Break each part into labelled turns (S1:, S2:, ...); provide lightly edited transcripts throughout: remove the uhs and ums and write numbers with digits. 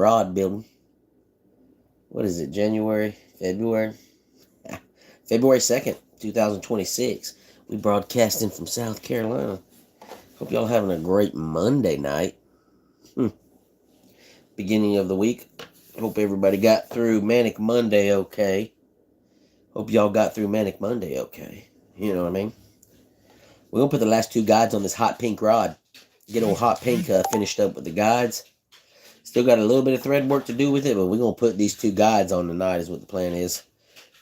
S1: rod building. What is it, January, February? February 2nd, 2026. We broadcasting from South Carolina. Hope y'all having a great Monday night. Beginning of the week. Hope everybody got through Manic Monday okay. Hope y'all got through Manic Monday okay. You know what I mean? We're going to put the last two guides on this hot pink rod. Get old hot pink finished up with the guides. Still got a little bit of thread work to do with it, but we're going to put these two guides on tonight is what the plan is.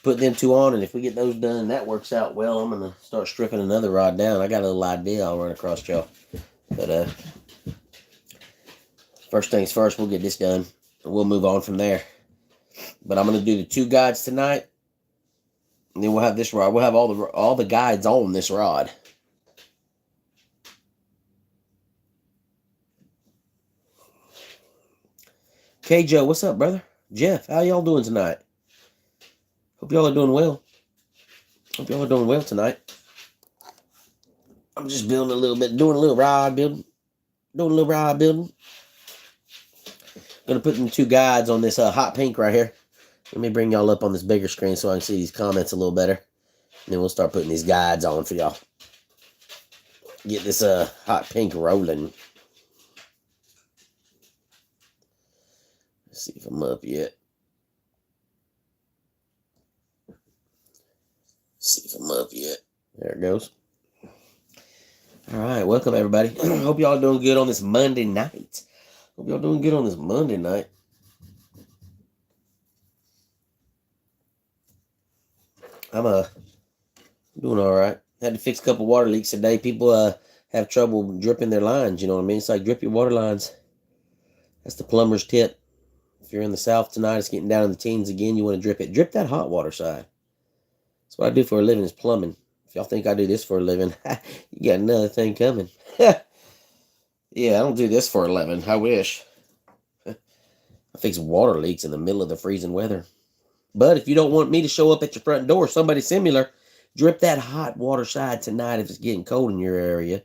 S1: Put them two on, and if we get those done and that works out well, I'm going to start stripping another rod down. I got a little idea I'll run across y'all. But first things first, we'll get this done, and we'll move on from there. But I'm going to do the two guides tonight, and then we'll have this rod. We'll have all the guides on this rod. Okay, Joe, what's up, brother? Jeff, how y'all doing tonight? Hope y'all are doing well. Hope y'all are doing well tonight. I'm just building a little bit, doing a little rod building. Gonna put them two guides on this hot pink right here. Let me bring y'all up on this bigger screen so I can see these comments a little better. And then we'll start putting these guides on for y'all. Get this hot pink rolling. Let's see if I'm up yet. There it goes. All right, welcome everybody. Hope y'all doing good on this Monday night. I'm doing all right. Had to fix a couple water leaks today. People have trouble dripping their lines, you know what I mean? It's like drip your water lines. That's the plumber's tip. If you're in the South tonight, it's getting down in the teens again, you want to drip it. Drip that hot water side. That's what I do for a living is plumbing. If y'all think I do this for a living, you got another thing coming. Yeah, I don't do this for a living. I wish. I fix water leaks in the middle of the freezing weather. But if you don't want me to show up at your front door, somebody similar, drip that hot water side tonight if it's getting cold in your area.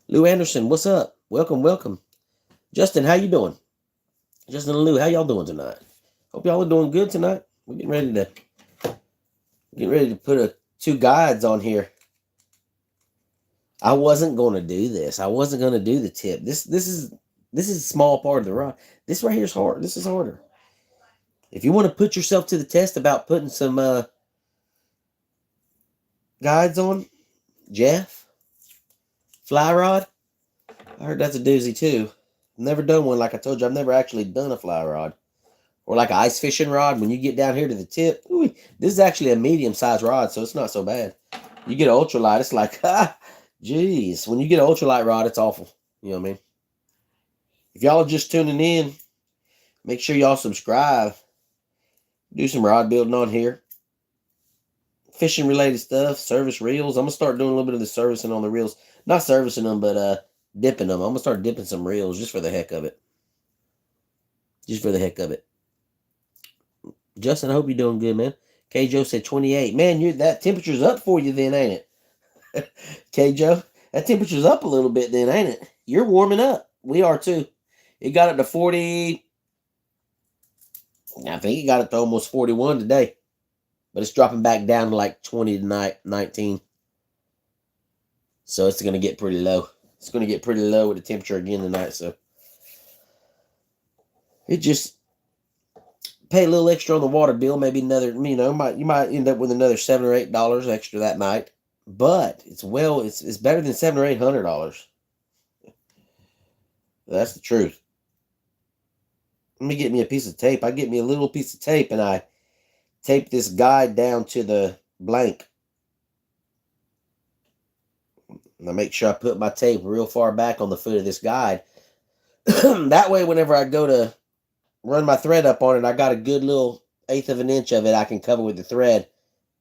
S1: Lou Anderson, what's up? Welcome. Justin, how you doing? Justin and Lou, how y'all doing tonight? Hope y'all are doing good tonight. We're getting ready to put two guides on here. I wasn't going to do this. I wasn't going to do the tip. This is a small part of the rod. This right here is hard. This is harder. If you want to put yourself to the test about putting some guides on, Jeff, fly rod, I heard that's a doozy too. Never done one. Like I told you, I've never actually done a fly rod. Or like an ice fishing rod. When you get down here to the tip, ooh, this is actually a medium-sized rod, so it's not so bad. You get an ultralight, it's like, geez. When you get an ultralight rod, it's awful. You know what I mean? If y'all are just tuning in, make sure y'all subscribe. Do some rod building on here. Fishing related stuff, service reels. I'm going to start doing a little bit of the servicing on the reels. Not servicing them, but dipping them. I'm going to start dipping some reels just for the heck of it. Justin, I hope you're doing good, man. K. Joe said 28. Man, that temperature's up for you then, ain't it? K. Joe, that temperature's up a little bit then, ain't it? You're warming up. We are too. It got up to 40. I think it got up to almost 41 today. But it's dropping back down to like 20 tonight, 19. So it's going to get pretty low. It's going to get pretty low with the temperature again tonight. So it just pay a little extra on the water bill. Maybe another, you might end up with another $7 or $8 extra that night. But it's better than $700 or $800. That's the truth. Let me get me a piece of tape. I get me a little piece of tape and I tape this guide down to the blank. And I make sure I put my tape real far back on the foot of this guide. That way, whenever I go to run my thread up on it, I got a good little 1/8 of an inch of it I can cover with the thread.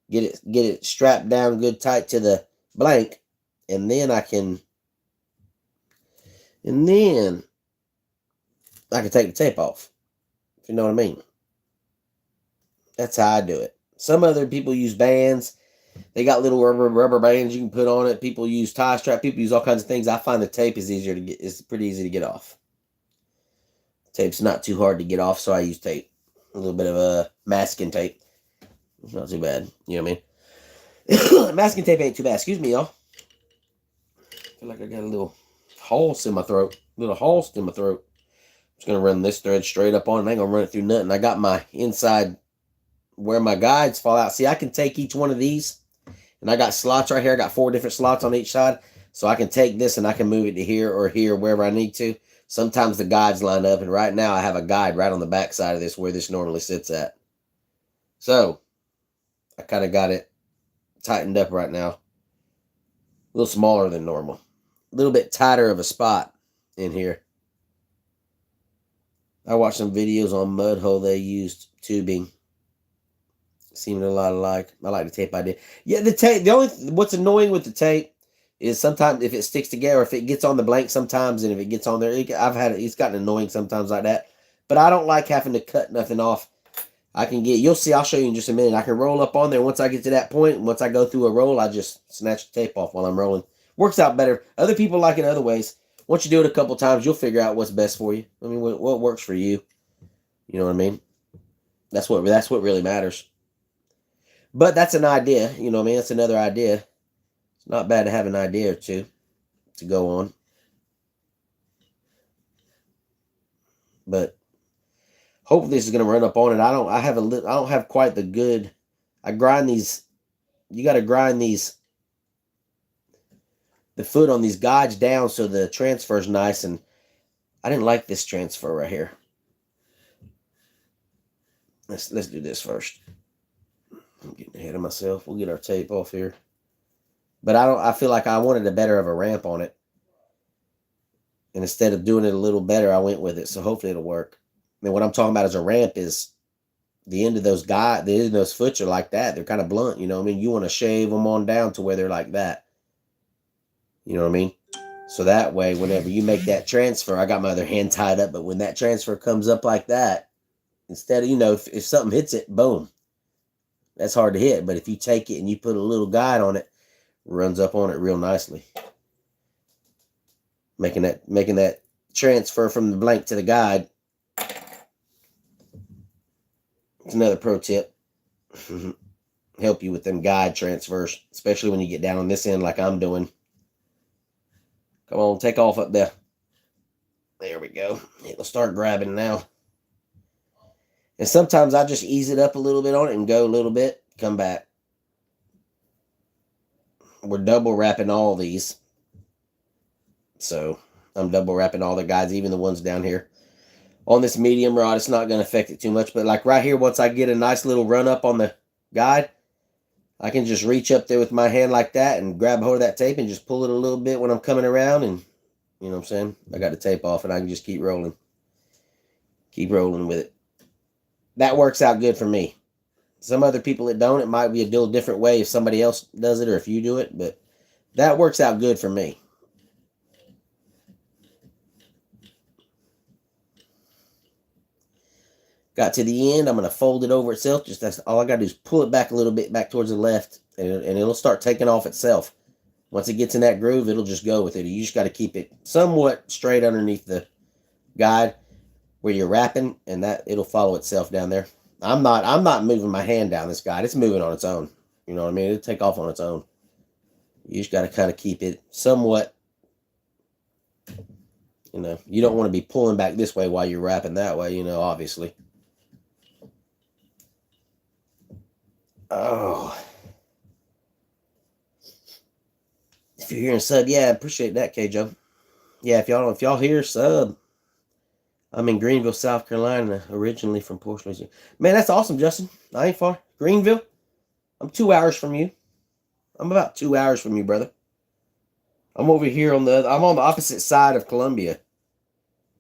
S1: Get it strapped down good tight to the blank. And then I can take the tape off. If you know what I mean. That's how I do it. Some other people use bands. They got little rubber bands you can put on it. People use tie strap. People use all kinds of things. I find the tape is pretty easy to get off. Tape's not too hard to get off, so I use tape. A little bit of masking tape. It's not too bad. You know what I mean? Masking tape ain't too bad. Excuse me, y'all. I feel like I got a little halls in my throat. Just gonna run this thread straight up on it. I ain't gonna run it through nothing. I got my inside where my guides fall out. See, I can take each one of these, and I got slots right here. I got 4 different slots on each side. So I can take this and I can move it to here or here, wherever I need to. Sometimes the guides line up, and right now I have a guide right on the back side of this where this normally sits at. So I kind of got it tightened up right now. A little smaller than normal. A little bit tighter of a spot in here. I watched some videos on Mudhole. They used tubing. Seemed a lot alike. I like the tape idea. Yeah, the tape. What's annoying with the tape is sometimes if it sticks together, if it gets on the blank sometimes, and if it gets on there, it's gotten annoying sometimes like that. But I don't like having to cut nothing off. You'll see, I'll show you in just a minute. I can roll up on there. Once I get to that point, once I go through a roll, I just snatch the tape off while I'm rolling. Works out better. Other people like it other ways. Once you do it a couple times, you'll figure out what's best for you. I mean, what works for you. You know what I mean? That's what really matters. But that's an idea. You know what I mean? That's another idea. It's not bad to have an idea or two to go on. But hopefully this is going to run up on it. I don't have quite the good. I grind these. You got to grind these. The foot on these guides down so the transfer is nice, and I didn't like this transfer right here. Let's do this first. I'm getting ahead of myself. We'll get our tape off here. But I feel like I wanted a better of a ramp on it. And instead of doing it a little better, I went with it. So hopefully it'll work. And what I'm talking about as a ramp is the end of those foots are like that. They're kind of blunt, you know what I mean? You want to shave them on down to where they're like that. You know what I mean? So that way, whenever you make that transfer, I got my other hand tied up, but when that transfer comes up like that, instead of, if something hits it, boom. That's hard to hit. But if you take it and you put a little guide on it, it runs up on it real nicely. Making that transfer from the blank to the guide. It's another pro tip. Help you with them guide transfers, especially when you get down on this end like I'm doing. Come on, take off up there. There we go. It'll start grabbing now. And sometimes I just ease it up a little bit on it and go a little bit, come back. We're double wrapping all these. So I'm double wrapping all the guides, even the ones down here. On this medium rod, it's not going to affect it too much. But like right here, once I get a nice little run up on the guide, I can just reach up there with my hand like that and grab hold of that tape and just pull it a little bit when I'm coming around. And you know what I'm saying? I got the tape off and I can just keep rolling. Keep rolling with it. That works out good for me. Some other people that don't, it might be a little different way if somebody else does it or if you do it. But that works out good for me. Got to the end, I'm going to fold it over itself. That's all I got to do is pull it back a little bit, back towards the left, and it'll start taking off itself. Once it gets in that groove, it'll just go with it. You just got to keep it somewhat straight underneath the guide where you're wrapping, and that it'll follow itself down there. I'm not moving my hand down this guide. It's moving on its own. You know what I mean? It'll take off on its own. You just got to kind of keep it somewhat. You don't want to be pulling back this way while you're wrapping that way, obviously. Oh. If you're hearing sub, yeah, I appreciate that, K-Joe. Yeah, if y'all hear sub, I'm in Greenville, South Carolina, originally from Portsmouth. Man, that's awesome, Justin. I ain't far. Greenville? I'm 2 hours from you. I'm about 2 hours from you, brother. I'm over here I'm on the opposite side of Columbia.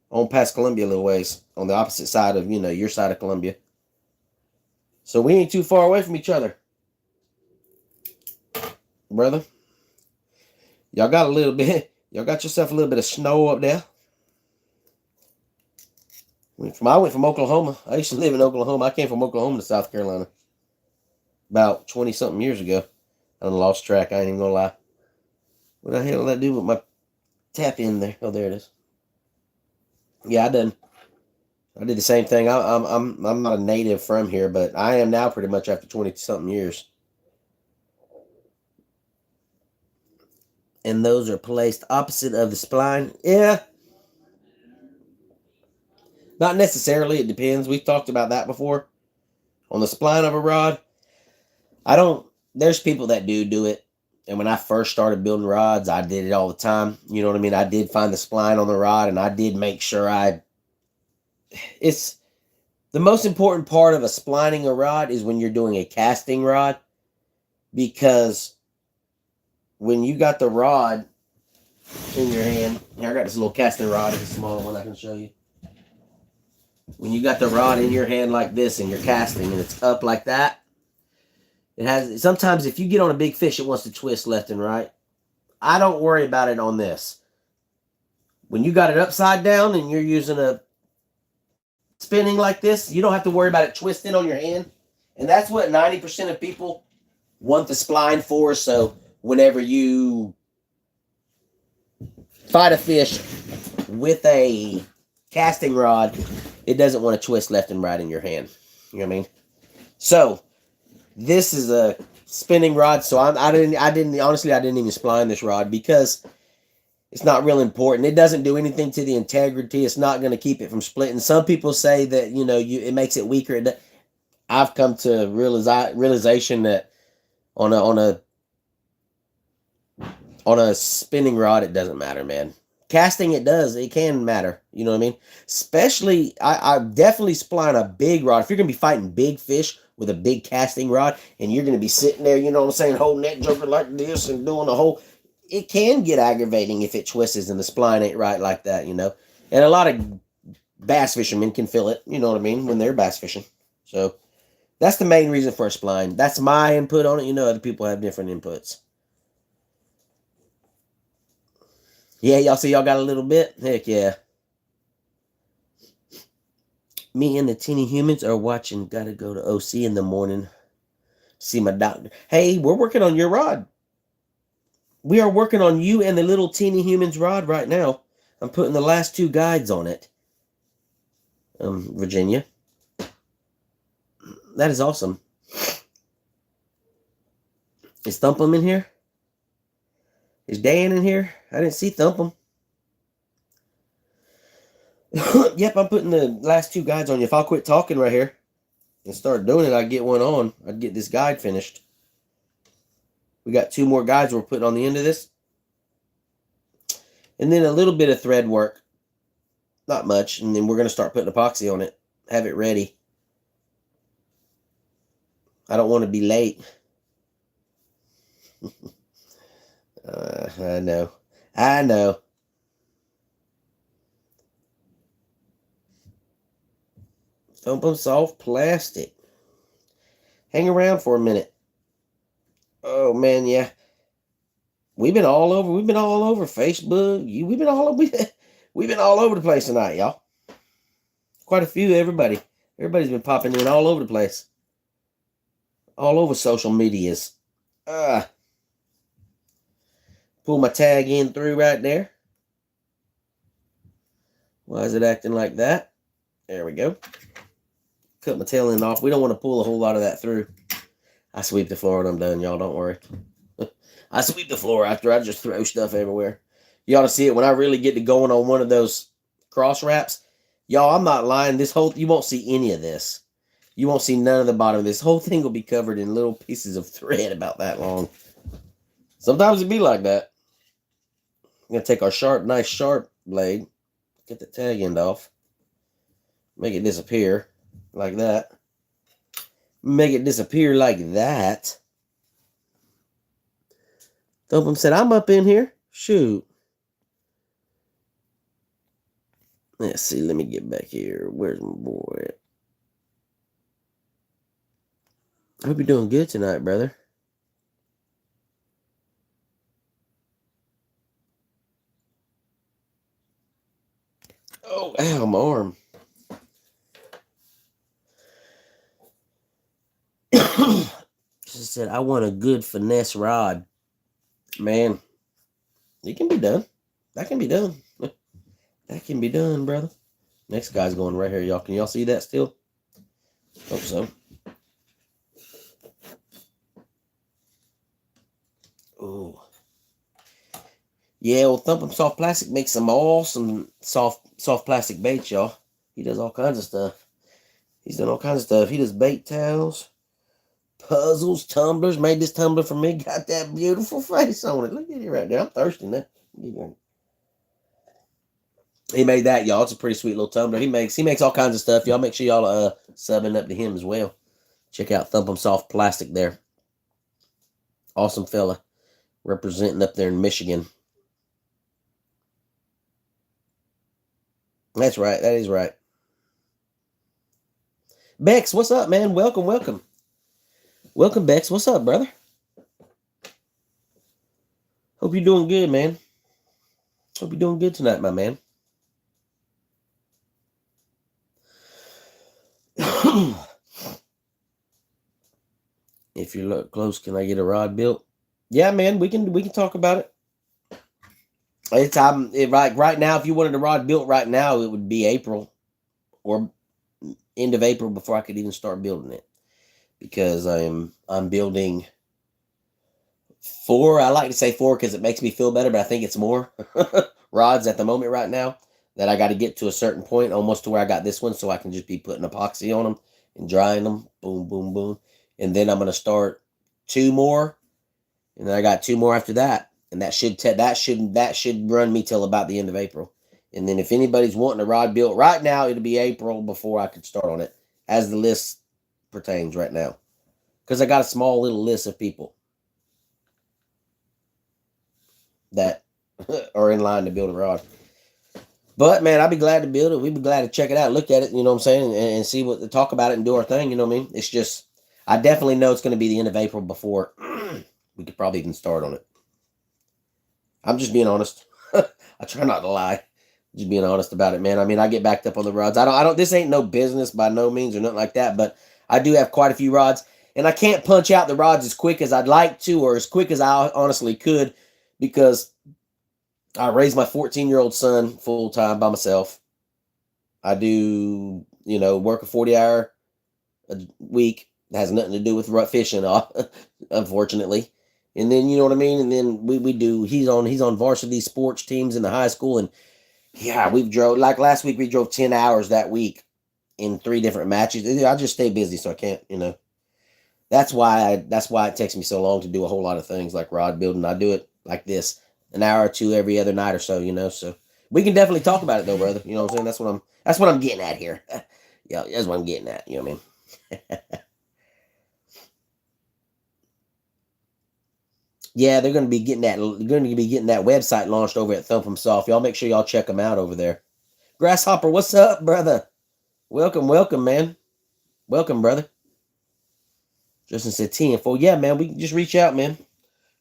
S1: On past Columbia a little ways. On the opposite side of, your side of Columbia. So we ain't too far away from each other. Brother. Y'all got yourself a little bit of snow up there. I went from Oklahoma. I used to live in Oklahoma. I came from Oklahoma to South Carolina about 20-something years ago. I lost track. I ain't even going to lie. What the hell did I do with my tap in there? Oh, there it is. Yeah, I done I did the same thing. I'm not a native from here, but I am now pretty much after 20 something years. And those are placed opposite of the spline. Yeah, not necessarily. It depends. We've talked about that before. On the spline of a rod, I don't. There's people that do it. And when I first started building rods, I did it all the time. You know what I mean? I did find the spline on the rod, and I did make sure It's the most important part of a splining a rod is when you're doing a casting rod, because when you got the rod in your hand, here I got this little casting rod. It's a small one I can show you. When you got the rod in your hand like this and you're casting and it's up like that, it has, sometimes if you get on a big fish, it wants to twist left and right. I don't worry about it on this. When you got it upside down and you're using a spinning like this, you don't have to worry about it twisting on your hand. And that's what 90% of people want the spline for. So whenever you fight a fish with a casting rod, it doesn't want to twist left and right in your hand. You know what I mean? So this is a spinning rod. So I didn't honestly, I didn't even spline this rod because it's not real important. It doesn't do anything to the integrity. It's not going to keep it from splitting. Some people say that, you know, it makes it weaker. I've come to realization that on a spinning rod, it doesn't matter, man. Casting, it does. It can matter. You know what I mean? Especially, I definitely spline a big rod. If you're going to be fighting big fish with a big casting rod, and you're going to be sitting there, you know what I'm saying, holding that joker like this and doing the whole, it can get aggravating if it twists and the spline ain't right like that, you know? And a lot of bass fishermen can feel it, you know what I mean, when they're bass fishing. So that's the main reason for a spline. That's my input on it. You know, other people have different inputs. Yeah, y'all see y'all got a little bit? Heck yeah. Me and the teeny humans are watching Gotta Go to OC in the morning. See my doctor. Hey, we're working on your rod. We are working on you and the little teeny humans rod right now. I'm putting the last 2 guides on it. Virginia. That is awesome. Is Thumpum in here? Is Dan in here? I didn't see Thumpum. Yep, I'm putting the last 2 guides on you. If I'll quit talking right here and start doing it, I'd get one on. I'd get this guide finished. We got 2 more guides we're putting on the end of this. And then a little bit of thread work. Not much. And then we're going to start putting epoxy on it. Have it ready. I don't want to be late. I know. I know. Thumpum soft plastic. Hang around for a minute. Oh man, yeah. We've been all over. We've been all over Facebook. We've been all over. We've been all over the place tonight, y'all. Quite a few. Everybody's been popping in all over the place. All over social medias. Pull my tag in through right there. Why is it acting like that? There we go. Cut my tail end off. We don't want to pull a whole lot of that through. I sweep the floor and I'm done, y'all. Don't worry. I sweep the floor after I just throw stuff everywhere. You ought to see it when I really get to going on one of those cross wraps. Y'all, I'm not lying. You won't see any of this. You won't see none of the bottom of this. Whole thing will be covered in little pieces of thread about that long. Sometimes it be like that. I'm going to take our nice sharp blade. Get the tag end off. Make it disappear like that. Make it disappear like that. Thumpum said, I'm up in here. Shoot. Let's see. Let me get back here. Where's my boy at? I hope you're doing good tonight, brother. Oh, ow, my arm. She said, I want a good finesse rod. Man, it can be done. That can be done. That can be done, brother. Next guy's going right here, y'all. Can y'all see that still? Hope so. Oh. Yeah, well, Thumpin' Soft Plastic makes some awesome soft plastic baits, y'all. He does all kinds of stuff. He's done all kinds of stuff. He does bait towels, puzzles, tumblers. Made this tumbler for me. Got that beautiful face on it. Look at it right there. I'm thirsty now. He made that, y'all. It's a pretty sweet little tumbler. He makes all kinds of stuff. Y'all make sure y'all subbing up to him as well. Check out Thumpin' Soft Plastic there. Awesome fella. Representing up there in Michigan. That's right. That is right. Bex, what's up, man? Welcome, welcome. Welcome, Bex. What's up, brother? Hope you're doing good, man. Hope you're doing good tonight, my man. If you look close, can I get a rod built? Yeah, man, we can talk about it. It's right now. If you wanted a rod built right now, it would be April or end of April before I could even start building it, because I'm building 4. I like to say 4 because it makes me feel better, but I think it's more rods at the moment right now that I got to get to a certain point, almost to where I got this one, so I can just be putting epoxy on them and drying them. Boom, boom, boom, and then I'm gonna start 2 more, and then I got 2 more after that, and that should run me till about the end of April. And then if anybody's wanting a rod built right now, it'll be April before I could start on it, as the list pertains right now, because I got a small little list of people that are in line to build a rod. But man, I'd be glad to build it. We'd be glad to check it out, look at it, you know what I'm saying, and see what, talk about it and do our thing, you know what I mean? It's just, I definitely know it's going to be the end of April before we could probably even start on it. I'm just being honest. I try not to lie. Just being honest about it, man. I mean, I get backed up on the rods. I don't, this ain't no business by no means or nothing like that, but I do have quite a few rods, and I can't punch out the rods as quick as I'd like to, or as quick as I honestly could, because I raise my 14-year-old son full time by myself. I do, work a 40-hour a week. That has nothing to do with fishing, unfortunately. And then, you know what I mean? And then we do, he's on varsity sports teams in the high school. And yeah, we drove, like last week, we drove 10 hours that week in 3 different matches. I just stay busy, so I can't, that's why it takes me so long to do a whole lot of things like rod building. I do it like this, an hour or 2 every other night or so, so we can definitely talk about it though, brother. You know what I'm saying? That's what I'm getting at here. Yeah, that's what I'm getting at. You know what I mean? Yeah, they're going to be getting that. They're going to be getting that website launched over at Thump'em Soft. Y'all make sure y'all check them out over there. Grasshopper, what's up, brother? Welcome, man. Welcome, brother. Justin said 10 and 4. Yeah, man, we can just reach out, man.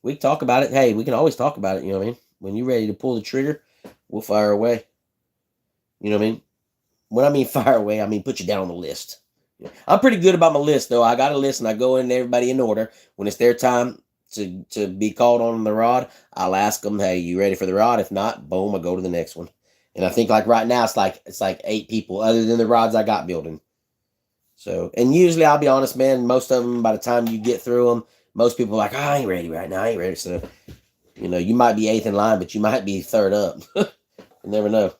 S1: We can talk about it. Hey, we can always talk about it. You know what I mean? When you're ready to pull the trigger, we'll fire away. You know what I mean? When I mean fire away, I mean put you down on the list. I'm pretty good about my list, though. I got a list, and I go in everybody in order. When it's their time to be called on the rod, I'll ask them, hey, you ready for the rod? If not, boom, I go to the next one. And I think like right now it's like 8 people other than the rods I got building. So, and usually I'll be honest, man, most of them, by the time you get through them, most people are like, oh, I ain't ready right now. I ain't ready. So, you might be 8th in line, but you might be 3rd up. You never know.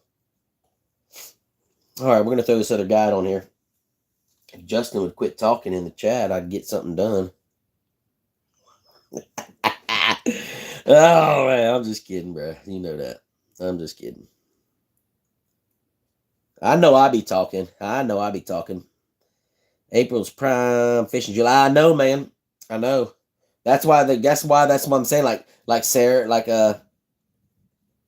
S1: All right, we're going to throw this other guide on here. If Justin would quit talking in the chat, I'd get something done. Oh, man, I'm just kidding, bro. You know that. I'm just kidding. I know I be talking. April's prime, fishing July. I know, man. I know. That's what I'm saying. Like Sarah,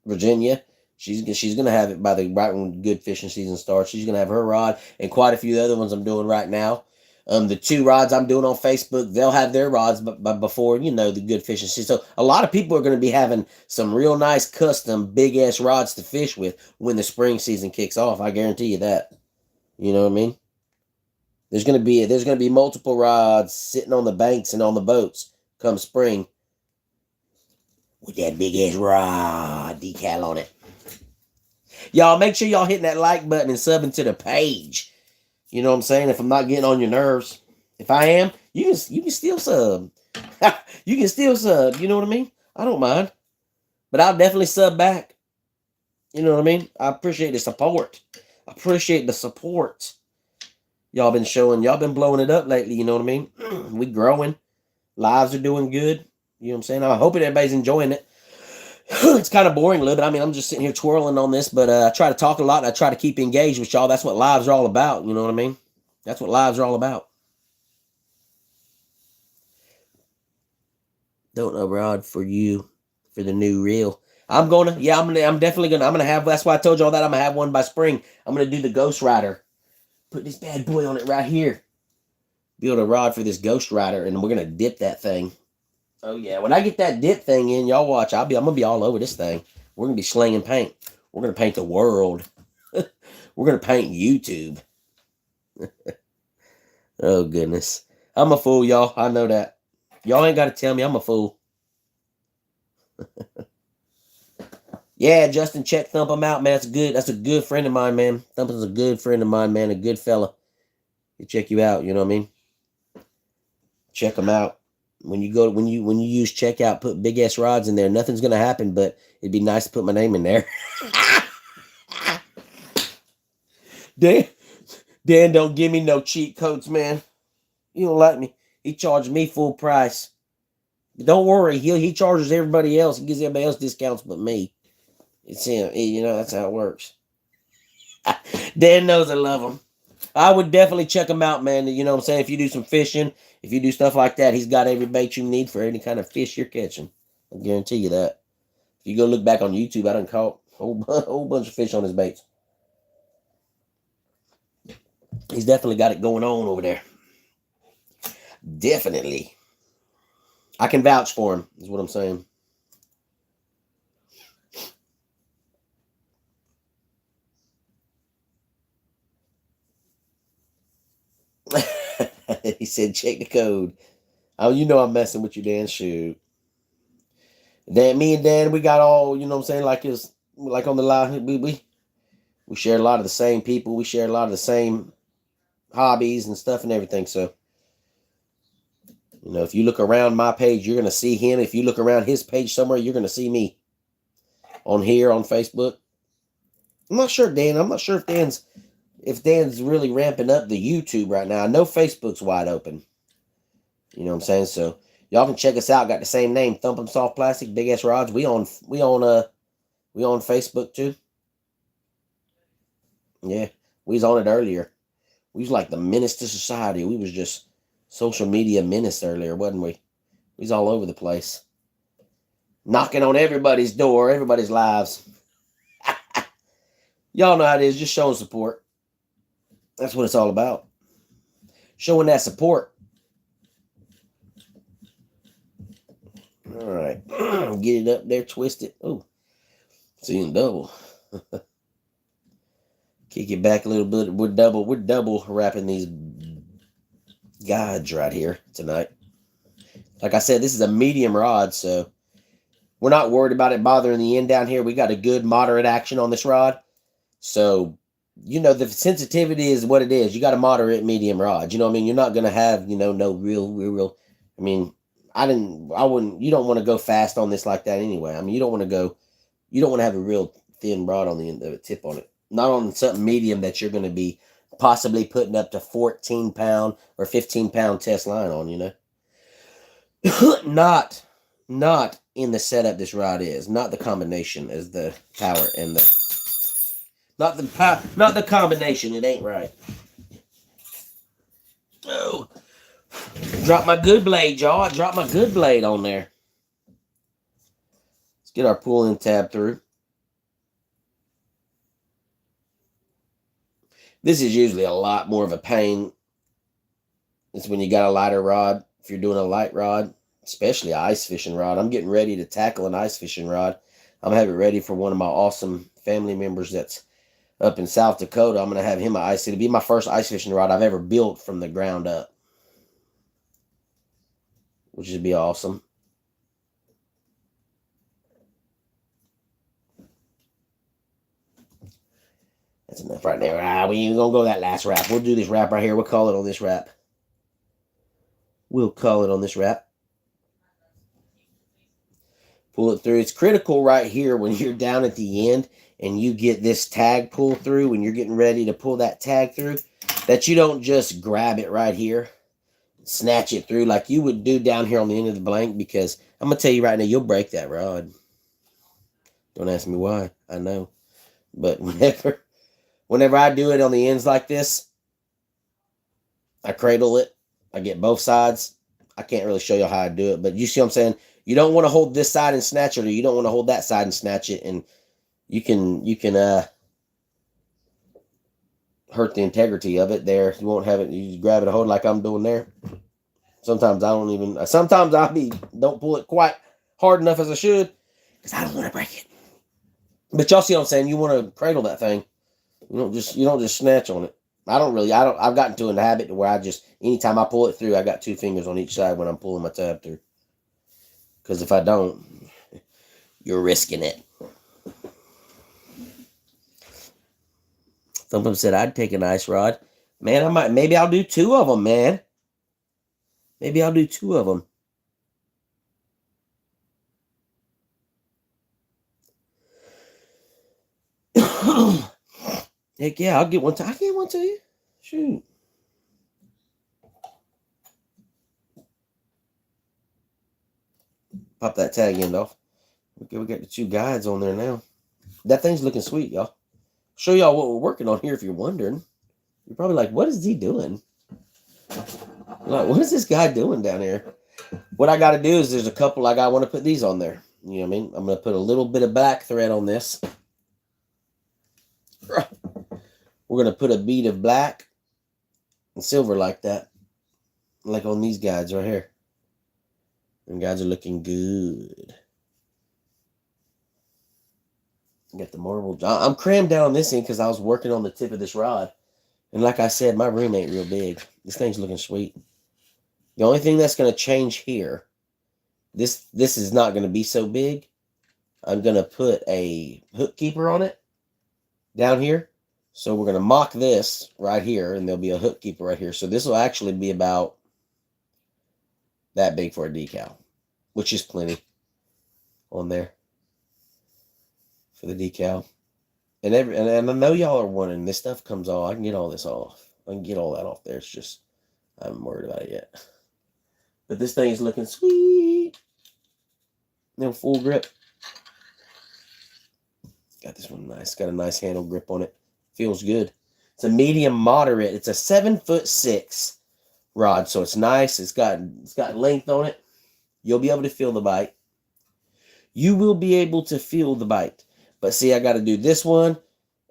S1: Virginia, she's gonna have it right when good fishing season starts. She's gonna have her rod and quite a few other ones I'm doing right now. The 2 rods I'm doing on Facebook, they'll have their rods, but before the good fishing season. So a lot of people are gonna be having some real nice custom big ass rods to fish with when the spring season kicks off. I guarantee you that. You know what I mean? There's gonna be multiple rods sitting on the banks and on the boats come spring with that big ass rod decal on it. Y'all make sure y'all hitting that like button and subbing to the page. You know what I'm saying? If I'm not getting on your nerves. If I am, you can still sub. You can still sub. You know what I mean? I don't mind. But I'll definitely sub back. You know what I mean? I appreciate the support. I appreciate the support. Y'all been showing. Y'all been blowing it up lately. You know what I mean? We growing. Lives are doing good. You know what I'm saying? I'm hoping everybody's enjoying it. It's kind of boring a little bit. I mean, I'm just sitting here twirling on this, but I try to talk a lot and I try to keep engaged with y'all. That's what lives are all about. You know what I mean? That's what lives are all about. Don't know, Rod, for you, for the new reel. I'm definitely gonna have, that's why I told y'all that I'm gonna have one by spring. I'm gonna do the Ghost Rider. Put this bad boy on it right here. Build a rod for this Ghost Rider, and we're gonna dip that thing. Oh yeah, when I get that dip thing in, y'all watch. I'm gonna be all over this thing. We're gonna be slinging paint. We're gonna paint the world. We're gonna paint YouTube. Oh goodness, I'm a fool, y'all. I know that. Y'all ain't gotta tell me I'm a fool. Yeah, Justin, check Thump him out, man. That's good. That's a good friend of mine, man. Thump is a good friend of mine, man. A good fella. He'll check you out. You know what I mean? Check him out. When you use checkout, put BigSrod's in there. Nothing's gonna happen, but it'd be nice to put my name in there. Dan don't give me no cheat codes, man. You don't like me. He charged me full price. But don't worry, he charges everybody else. He gives everybody else discounts but me. It's him. You know, that's how it works. Dan knows I love him. I would definitely check him out, man. You know what I'm saying? If you do some fishing, if you do stuff like that, he's got every bait you need for any kind of fish you're catching. I guarantee you that. If you go look back on YouTube, I done caught a whole bunch of fish on his baits. He's definitely got it going on over there. Definitely. I can vouch for him, is what I'm saying. He said, check the code. Oh, you know I'm messing with you, Dan. Shoot. Dan, me and Dan, we got all, you know what I'm saying, like on the line, we share a lot of the same people. We share a lot of the same hobbies and stuff and everything. So, you know, if you look around my page, you're going to see him. If you look around his page somewhere, you're going to see me on here on Facebook. I'm not sure, Dan. I'm not sure if Dan's really ramping up the YouTube right now. I know Facebook's wide open. You know what I'm saying? So y'all can check us out. Got the same name, Thump 'em Soft Plastic, BigSrod's. We on Facebook too. Yeah, we was on it earlier. We was like the menace to society. We was just social media menace earlier, wasn't we? We was all over the place. Knocking on everybody's door, everybody's lives. Y'all know how it is, just showing support. That's what it's all about. Showing that support. All right. Get it up there, twist it. Oh, seeing double. Kick it back a little bit. We're double wrapping these guides right here tonight. Like I said, this is a medium rod, so we're not worried about it bothering the end down here. We got a good moderate action on this rod. So, you know, the sensitivity is what it is. You got a moderate medium rod. You know what I mean? You're not going to have, you know, no real. I mean, you don't want to go fast on this like that anyway. I mean, you don't want to have a real thin rod on the end of the tip on it. Not on something medium that you're going to be possibly putting up to 14-pound or 15-pound test line on, you know? Not in the setup this rod is. Not the combination as the power and the... Not the combination. It ain't right. Oh. Drop my good blade, y'all. I dropped my good blade on there. Let's get our pull-in tab through. This is usually a lot more of a pain. It's when you got a lighter rod. If you're doing a light rod, especially an ice fishing rod. I'm getting ready to tackle an ice fishing rod. I'm going to have it ready for one of my awesome family members that's up in South Dakota. I'm going to have him an ice. It'll be my first ice fishing rod I've ever built from the ground up, which would be awesome. That's enough right there. We ain't gonna go that last wrap. We'll do this wrap right here. We'll call it on this wrap. We'll call it on this wrap. Pull it through. It's critical right here when you're down at the end and you get this tag pulled through, when you're getting ready to pull that tag through, that you don't just grab it right here, snatch it through like you would do down here on the end of the blank, because I'm going to tell you right now, you'll break that rod. Don't ask me why. I know. But whenever I do it on the ends like this, I cradle it. I get both sides. I can't really show you how I do it, but you see what I'm saying? You don't want to hold this side and snatch it, or you don't want to hold that side and snatch it, and you can hurt the integrity of it there. You won't have it. You just grab it and hold it like I'm doing there. Sometimes I don't even. Sometimes don't pull it quite hard enough as I should, because I don't want to break it. But y'all see what I'm saying? You want to cradle that thing. You don't just snatch on it. I've gotten to a habit where anytime I pull it through, I got 2 fingers on each side when I'm pulling my tab through. Because if I don't, you're risking it. Some of them said I'd take an ice rod. Man, maybe I'll do 2 of them, man. Maybe I'll do 2 of them. Heck yeah, I'll get one to you. Shoot. Pop that tag end off. Okay, we got the 2 guides on there now. That thing's looking sweet, y'all. Show y'all what we're working on here if you're wondering. You're probably like, what is he doing? Like, what is this guy doing down here? What I got to do is there's a couple I want to put these on there. You know what I mean? I'm going to put a little bit of black thread on this. We're going to put a bead of black and silver like that. Like on these guides right here. And guys are looking good. Got the marble. I'm crammed down on this end because I was working on the tip of this rod. And like I said, my room ain't real big. This thing's looking sweet. The only thing that's going to change here, this is not going to be so big. I'm going to put a hook keeper on it down here. So we're going to mock this right here, and there'll be a hook keeper right here. So this will actually be about that big for a decal, which is plenty on there for the decal. And I know y'all are wondering, this stuff comes off. I can get all this off. I can get all that off there. It's just, I haven't worried about it yet. But this thing is looking sweet. No full grip. Got this one nice. Got a nice handle grip on it. Feels good. It's a medium moderate. It's a 7'6" rod, so it's nice. It's got length on it. You'll be able to feel the bite. You will be able to feel the bite. But see, I got to do this one,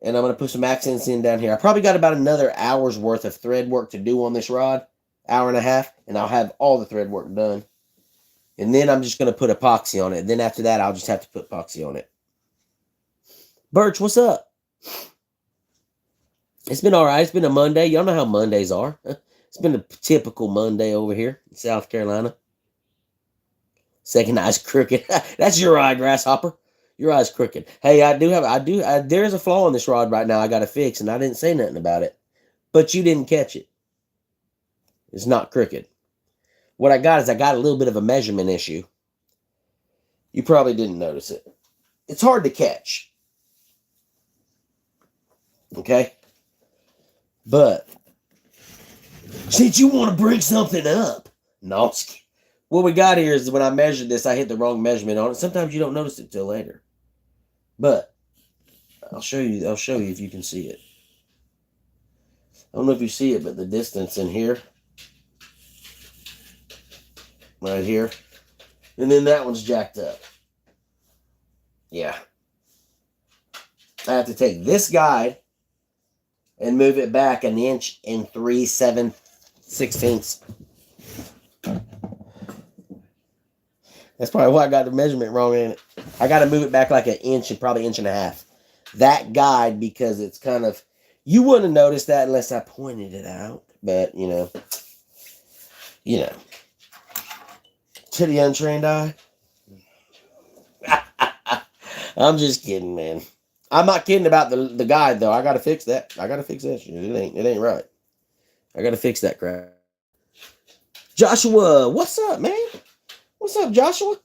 S1: and I'm going to put some accents in down here. I probably got about another hour's worth of thread work to do on this rod, hour and a half, and I'll have all the thread work done. And then I'm just going to put epoxy on it. Then after that, I'll just have to put epoxy on it. Birch, what's up? It's been all right. It's been a Monday. Y'all know how Mondays are. It's been a typical Monday over here in South Carolina. Second eye's crooked. That's your eye, grasshopper. Your eye's crooked. Hey, there's a flaw in this rod right now I got to fix, and I didn't say nothing about it. But you didn't catch it. It's not crooked. What I got is I got a little bit of a measurement issue. You probably didn't notice it. It's hard to catch. Okay? But since you want to bring something up, no, what we got here is when I measured this, I hit the wrong measurement on it. Sometimes you don't notice it till later. But I'll show you if you can see it. I don't know if you see it, but the distance in here, right here, and then that one's jacked up. Yeah. I have to take this guide and move it back an inch and 3/7/16. That's probably why I got the measurement wrong in it. I got to move it back like an inch and probably inch and a half. That guide, because it's kind of, you wouldn't have noticed that unless I pointed it out. But, you know, to the untrained eye. I'm just kidding, man. I'm not kidding about the guide though. I gotta fix that. I gotta fix that shit. It ain't right. I gotta fix that crap. Joshua, what's up, man? What's up, Joshua?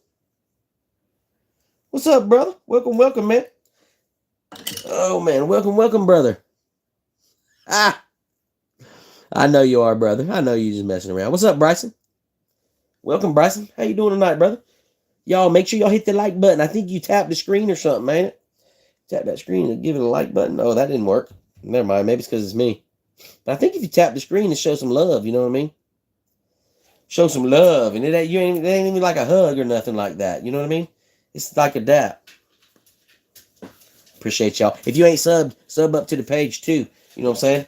S1: What's up, brother? Welcome, man. Oh man, welcome, brother. Ah, I know you are, brother. I know you just messing around. What's up, Bryson? Welcome, Bryson. How you doing tonight, brother? Y'all make sure y'all hit the like button. I think you tapped the screen or something, ain't it? Tap that screen and give it a like button. Oh, that didn't work. Never mind. Maybe it's because it's me. But I think if you tap the screen and show some love, you know what I mean? Show some love, and it ain't even like a hug or nothing like that. You know what I mean? It's like a dap. Appreciate y'all. If you ain't subbed, sub up to the page too. You know what I'm saying?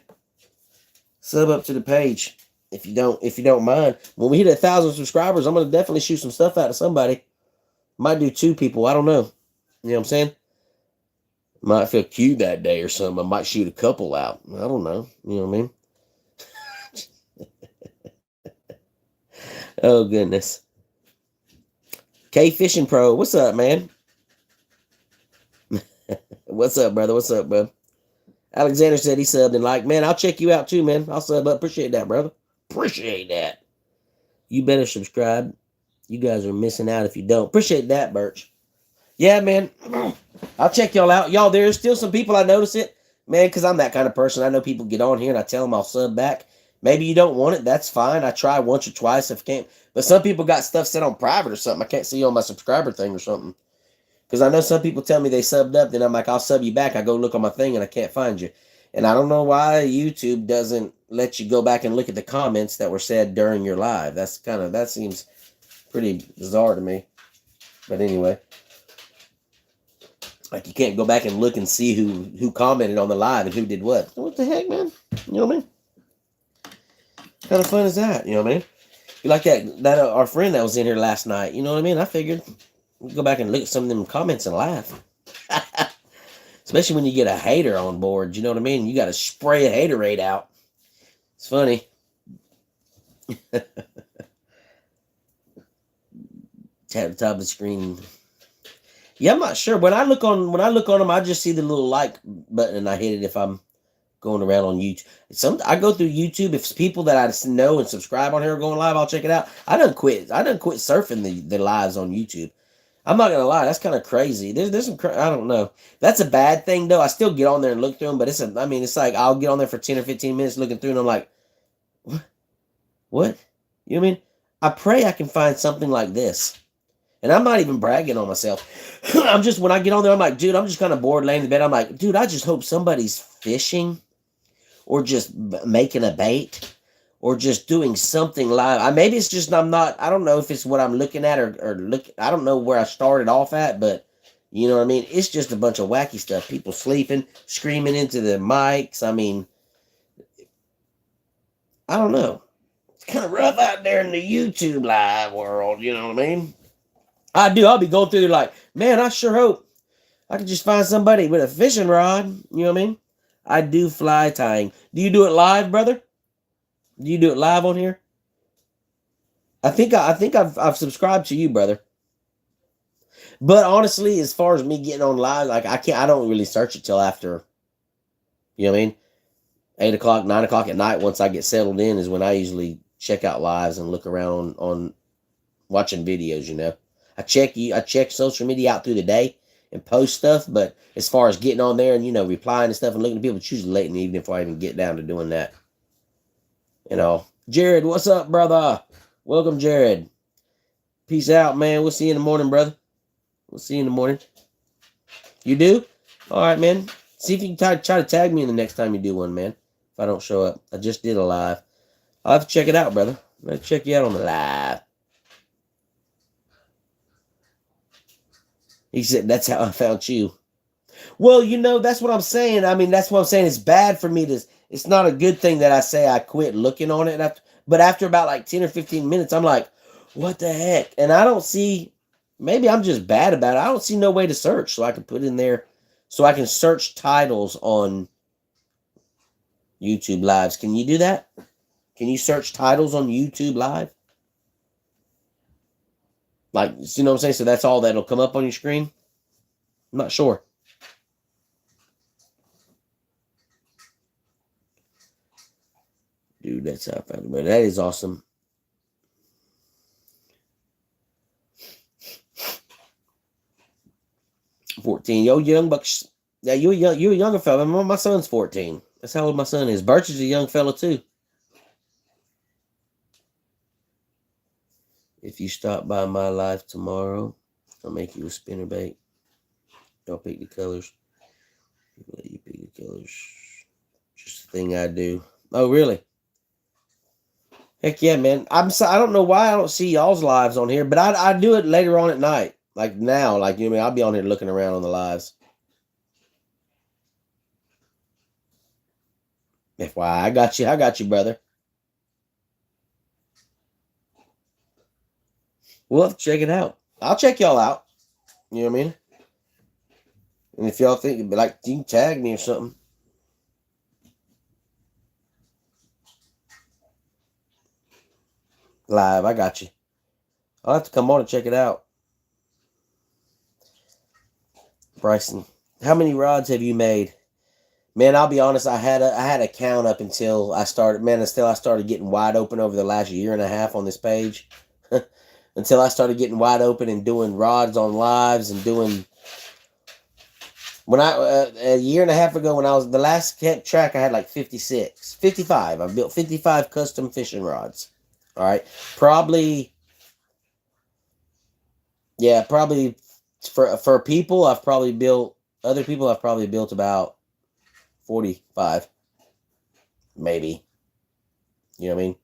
S1: Sub up to the page if you don't mind. When we hit 1,000 subscribers, I'm gonna definitely shoot some stuff out to somebody. Might do 2 people. I don't know. You know what I'm saying? Might feel cute that day or something. I might shoot a couple out. I don't know. You know what I mean? Oh, goodness. K Fishing Pro, what's up, man? What's up, brother? What's up, bro? Alexander said he subbed and like, man, I'll check you out too, man. I'll sub up. Appreciate that, brother. Appreciate that. You better subscribe. You guys are missing out if you don't. Appreciate that, Birch. Yeah, man. I'll check y'all out. Y'all, there's still some people I notice it, man, because I'm that kind of person. I know people get on here and I tell them I'll sub back. Maybe you don't want it. That's fine. I try once or twice if I can't. But some people got stuff set on private or something. I can't see you on my subscriber thing or something. Because I know some people tell me they subbed up. Then I'm like, I'll sub you back. I go look on my thing and I can't find you. And I don't know why YouTube doesn't let you go back and look at the comments that were said during your live. That seems pretty bizarre to me. But anyway. Like you can't go back and look and see who commented on the live and who did what. What the heck, man? You know what I mean? What kind of fun is that? You know what I mean? You like that our friend that was in here last night. You know what I mean? I figured we'd go back and look at some of them comments and laugh. Especially when you get a hater on board. You know what I mean? You got to spray a haterade out. It's funny. Tap the top of the screen. Yeah, I'm not sure. When I look on them, I just see the little like button and I hit it if I'm going around on YouTube. I go through YouTube. If it's people that I know and subscribe on here are going live, I'll check it out. I done quit surfing the lives on YouTube. I'm not gonna lie, that's kind of crazy. There's some I don't know. That's a bad thing though. I still get on there and look through them, but it's like I'll get on there for 10 or 15 minutes looking through and I'm like, what? You know what I mean? I pray I can find something like this. And I'm not even bragging on myself. I'm just, when I get on there, I'm like, dude, I'm just kind of bored laying in bed. I'm like, dude, I just hope somebody's fishing or just making a bait or just doing something live. Maybe it's just, I don't know if it's what I'm looking at I don't know where I started off at, but you know what I mean? It's just a bunch of wacky stuff. People sleeping, screaming into the mics. I mean, I don't know. It's kind of rough out there in the YouTube live world. You know what I mean? I do. I'll be going through there like, man, I sure hope I can just find somebody with a fishing rod. You know what I mean? I do fly tying. Do you do it live, brother? Do you do it live on here? I think I've subscribed to you, brother. But honestly, as far as me getting on live, like I don't really search it till after, you know what I mean? 8 o'clock, 9 o'clock at night, once I get settled in is when I usually check out lives and look around on watching videos, you know. I check social media out through the day and post stuff, but as far as getting on there and, you know, replying and stuff and looking at people, it's usually late in the evening before I even get down to doing that. You know. Jared, what's up, brother? Welcome, Jared. Peace out, man. We'll see you in the morning, brother. We'll see you in the morning. You do? All right, man. See if you can try to tag me in the next time you do one, man. If I don't show up. I just did a live. I'll have to check it out, brother. I'm going to check you out on the live. He said, that's how I found you. Well, you know, that's what I'm saying. I mean, that's what I'm saying. It's bad for me to, it's not a good thing that I say I quit looking on it. But after about like 10 or 15 minutes, I'm like, what the heck? And I don't see, maybe I'm just bad about it. I don't see no way to search. So I can put in there, so I can search titles on YouTube lives. Can you do that? Can you search titles on YouTube live? Like, you know what I'm saying? So that's all that'll come up on your screen? I'm not sure. Dude, that's how I found it. But that is awesome. $14. Yo, young bucks. Yeah, you a younger fella. My son's 14. That's how old my son is. Birch is a young fella too. If you stop by my life tomorrow, I'll make you a spinnerbait. I'll pick the colors. Let you pick the colors. Just the thing I do. Oh, really? Heck yeah, man. I don't know why I don't see y'all's lives on here, but I do it later on at night. Like now, like, you know what I mean? I'll be on here looking around on the lives. FYI, I got you. I got you, brother. We'll have to check it out. I'll check y'all out. You know what I mean? And if y'all think, like, you can tag me or something. Live, I got you. I'll have to come on and check it out. Bryson, how many rods have you made? Man, I'll be honest, I had a count up until I started, man, until I started getting wide open over the last year and a half on this page. Until I started getting wide open and doing rods on lives and doing, when I, a year and a half ago when I was, the last kept track, I had like 55. I built 55 custom fishing rods. All right. Probably, yeah, probably for people, I've probably built, other people I've probably built about 45, maybe. You know what I mean?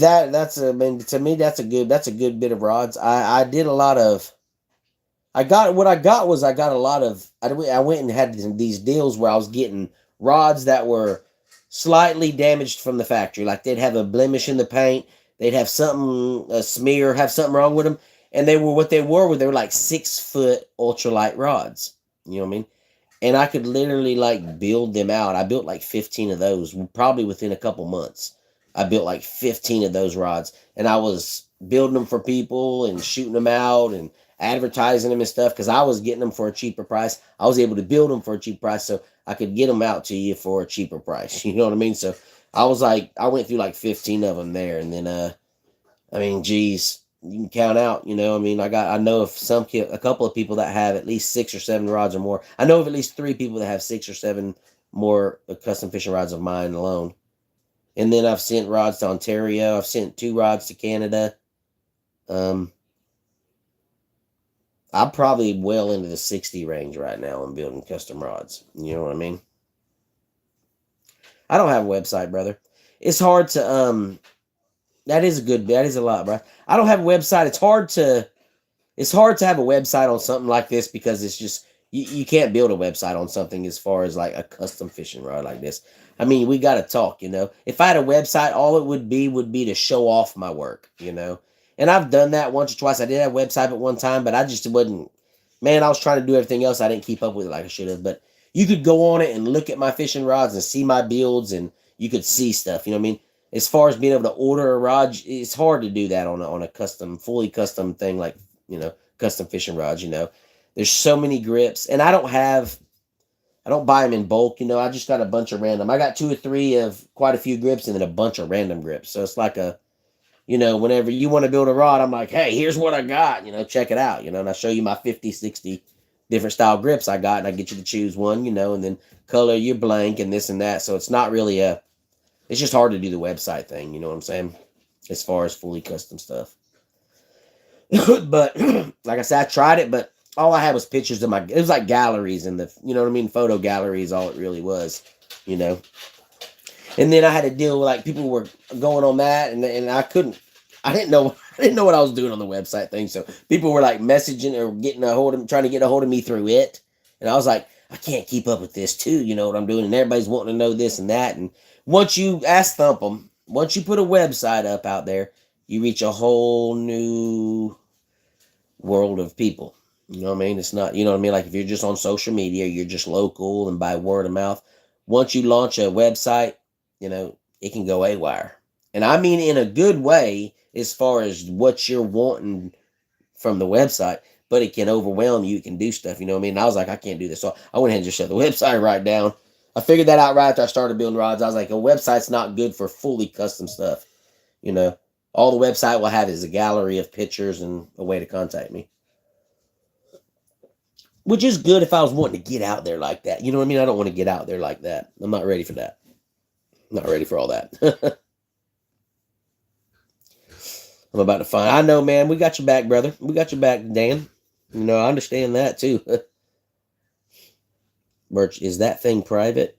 S1: I mean, to me, that's a good bit of rods. I did a lot of, I got a lot of, I went and had these deals where I was getting rods that were slightly damaged from the factory. Like they'd have a blemish in the paint, they'd have something, a smear, have something wrong with them. And they were like 6-foot ultralight rods. You know what I mean? And I could literally like build them out. I built like 15 of those, probably within a couple months. I built like 15 of those rods, and I was building them for people and shooting them out and advertising them and stuff because I was getting them for a cheaper price. I was able to build them for a cheap price, so I could get them out to you for a cheaper price. You know what I mean? So I went through like 15 of them there, and then I mean, geez, you can count out. You know, I mean, I know of a couple of people that have at least 6 or 7 rods or more. I know of at least 3 people that have 6 or 7 more custom fishing rods of mine alone. And then I've sent rods to Ontario. I've sent 2 rods to Canada. I'm probably well into the 60 range right now in building custom rods. You know what I mean? I don't have a website, brother. It's hard to that is a lot, bro. I don't have a website. It's hard to have a website on something like this because it's just you can't build a website on something as far as like a custom fishing rod like this. I mean, we got to talk, you know. If I had a website, all it would be to show off my work, you know. And I've done that once or twice. I did have a website at one time, but I just wasn't, man, I was trying to do everything else. I didn't keep up with it like I should have. But you could go on it and look at my fishing rods and see my builds, and you could see stuff, you know what I mean? As far as being able to order a rod, it's hard to do that on a custom, fully custom thing like, you know, custom fishing rods, you know. There's so many grips, and I don't buy them in bulk, you know. I just got a bunch of random. I got 2 or 3 of quite a few grips and then a bunch of random grips. So it's like you know, whenever you want to build a rod, I'm like, hey, here's what I got, you know, check it out, you know, and I show you my 50, 60 different style grips I got, and I get you to choose one, you know, and then color your blank and this and that. So it's not really it's just hard to do the website thing, you know what I'm saying, as far as fully custom stuff. But like I said, I tried it, but all I had was pictures of it was like galleries and you know what I mean, photo galleries, all it really was, you know. And then I had to deal with like people were going on that, and I didn't know what I was doing on the website thing. So people were like messaging or trying to get a hold of me through it, and I was like, I can't keep up with this too, you know what I'm doing, and everybody's wanting to know this and that. And once you thump them, once you put a website up out there, you reach a whole new world of people. You know what I mean? It's not, you know what I mean? Like if you're just on social media, you're just local and by word of mouth. Once you launch a website, you know, it can go haywire. And I mean in a good way as far as what you're wanting from the website, but it can overwhelm you. It can do stuff, you know what I mean? And I was like, I can't do this. So I went ahead and just shut the website right down. I figured that out right after I started building rods. I was like, a website's not good for fully custom stuff. You know, all the website will have is a gallery of pictures and a way to contact me. Which is good if I was wanting to get out there like that. You know what I mean? I don't want to get out there like that. I'm not ready for that. I'm not ready for all that. I'm about to find. I know, man. We got your back, brother. We got your back, Dan. You know, I understand that too. Birch, is that thing private?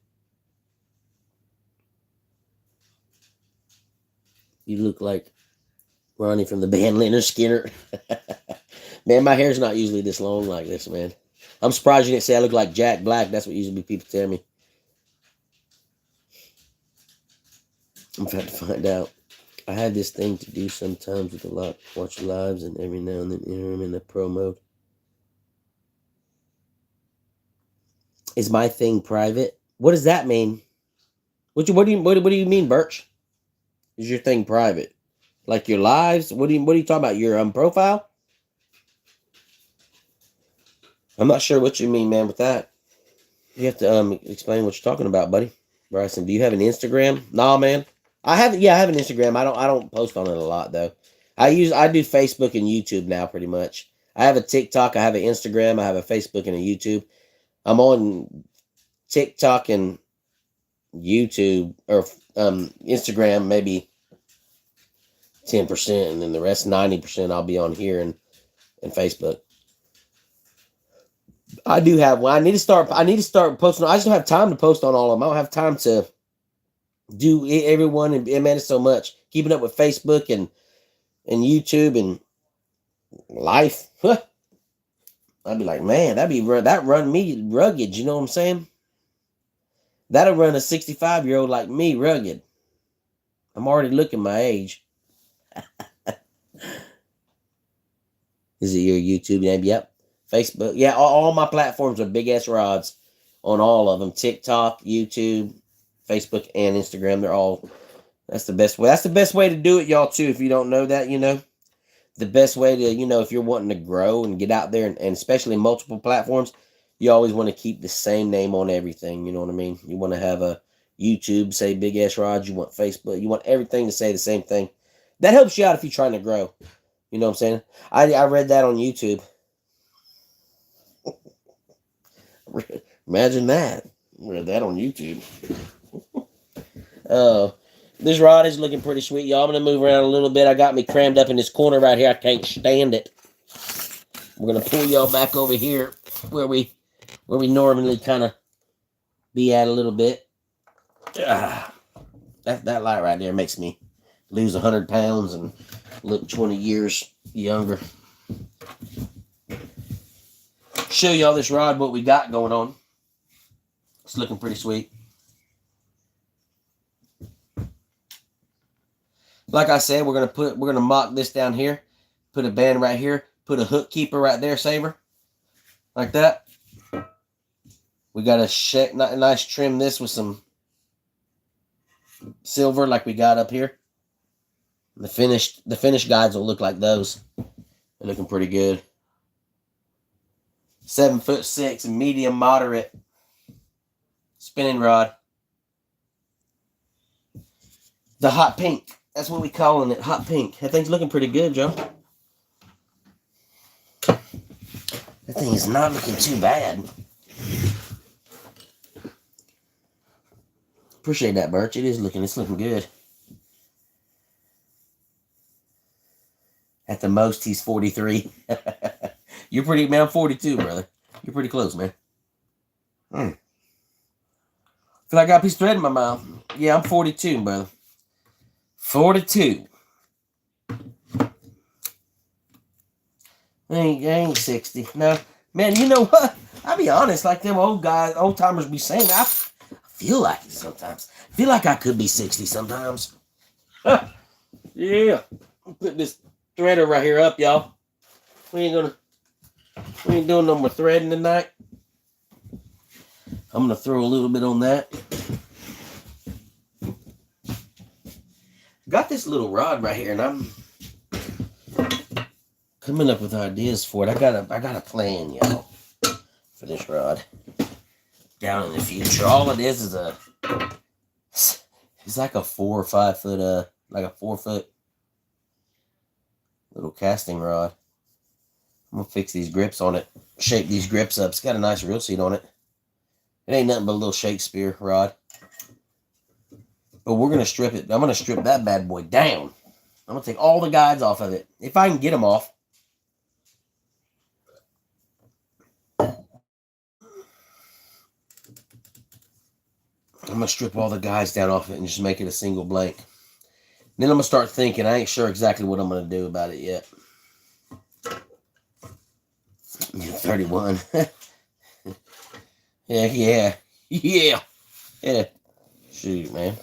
S1: You look like Ronnie from the band Leonard Skinner. Man, my hair's not usually this long like this, man. I'm surprised you didn't say I look like Jack Black. That's what usually people tell me. I'm about to find out. I have this thing to do sometimes with a lot. Watch lives and every now and then enter them in the pro mode. Is my thing private? What does that mean? What do you mean, Birch? Is your thing private? Like your lives? What are you talking about? Your profile? I'm not sure what you mean, man, with that. You have to explain what you're talking about, buddy. Bryson, do you have an Instagram? Nah, man. I have an Instagram. I don't post on it a lot though. I do Facebook and YouTube now pretty much. I have a TikTok, I have an Instagram, I have a Facebook and a YouTube. I'm on TikTok and YouTube or Instagram maybe 10%, and then the rest 90% I'll be on here and Facebook. I do have one. I need to start posting. I just don't have time to post on all of them. I don't have time to do everyone, and man, it's so much. Keeping up with Facebook and YouTube and life. I'd be like, man, that run me rugged. You know what I'm saying? That'll run a 65-year-old like me rugged. I'm already looking my age. Is it your YouTube name? Yep. Facebook. Yeah, all my platforms are BigSrod's on all of them. TikTok, YouTube, Facebook, and Instagram. They're all, that's the best way. That's the best way to do it, y'all, too, if you don't know that, you know. The best way to, you know, if you're wanting to grow and get out there, and especially multiple platforms, you always want to keep the same name on everything, you know what I mean? You want to have a YouTube, say BigSrod's. You want Facebook. You want everything to say the same thing. That helps you out if you're trying to grow. You know what I'm saying? I read that on YouTube. Imagine that. Read that on YouTube. This rod is looking pretty sweet, y'all. I'm going to move around a little bit. I got me crammed up in this corner right here. I can't stand it. We're going to pull y'all back over here where we normally kind of be at a little bit. That light right there makes me lose 100 pounds and look 20 years younger. Show y'all this rod, what we got going on. It's looking pretty sweet. Like I said, we're gonna mock this down here, put a band right here, put a hook keeper right there, saver, like that. We got a nice trim this with some silver like we got up here. The finished guides will look like those. They're looking pretty good. 7'6" medium moderate spinning rod. The hot pink. That's what we calling it, hot pink. That thing's looking pretty good, Joe. That thing is not looking too bad. Appreciate that, Birch. It's looking good. At the most, he's 43. You're pretty, man, I'm 42, brother. You're pretty close, man. Feel like I got a piece of thread in my mouth. Yeah, I'm 42, brother. 42. I ain't 60. No, man, you know what? I'll be honest, like them old timers be saying, I feel like it sometimes. I feel like I could be 60 sometimes. Yeah. I'll put this threader right here up, y'all. We ain't doing no more threading tonight. I'm gonna throw a little bit on that. Got this little rod right here, and I'm coming up with ideas for it. I got a plan, y'all, for this rod. down in the future. All it is a, it's like a 4 or 5 foot, like a 4 foot little casting rod. I'm gonna fix these grips on it, shape these grips up. It's got a nice reel seat on it. It ain't nothing but a little Shakespeare rod. But we're gonna strip it. I'm gonna strip that bad boy down. I'm gonna take all the guides off of it. If I can get them off. I'm going to strip all the guides down off it and just make it a single blank. Then I'm going to start thinking. I ain't sure exactly what I'm going to do about it yet. 31. Yeah. Shoot, man.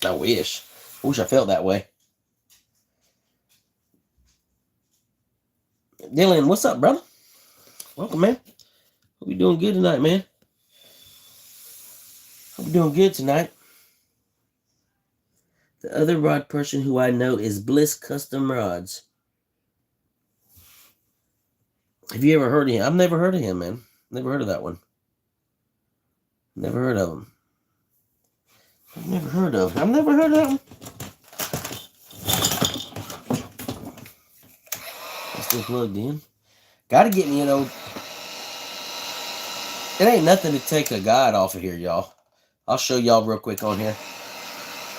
S1: I wish I felt that way. Dylan, what's up, brother? Welcome, man. Hope you're doing good tonight, man. Hope you're doing good tonight. The other rod person who I know is Bliss Custom Rods. Have you ever heard of him? I've never heard of him, man. Never heard of that one. Never heard of him. I've never heard of him. It's still plugged in. Gotta get me an old... It ain't nothing to take a guide off of here, y'all. I'll show y'all real quick on here.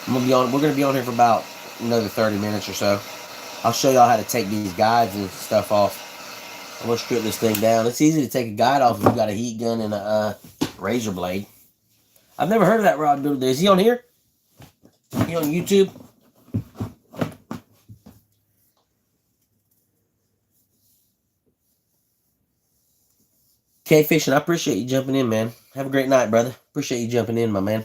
S1: We're gonna be on here for about another 30 minutes or so. I'll show y'all how to take these guides and stuff off. I'm gonna strip this thing down. It's easy to take a guide off if you've got a heat gun and a razor blade. I've never heard of that rod builder. Is he on here? Is he on YouTube? Okay, Fishing, I appreciate you jumping in, man. Have a great night, brother. Appreciate you jumping in, my man.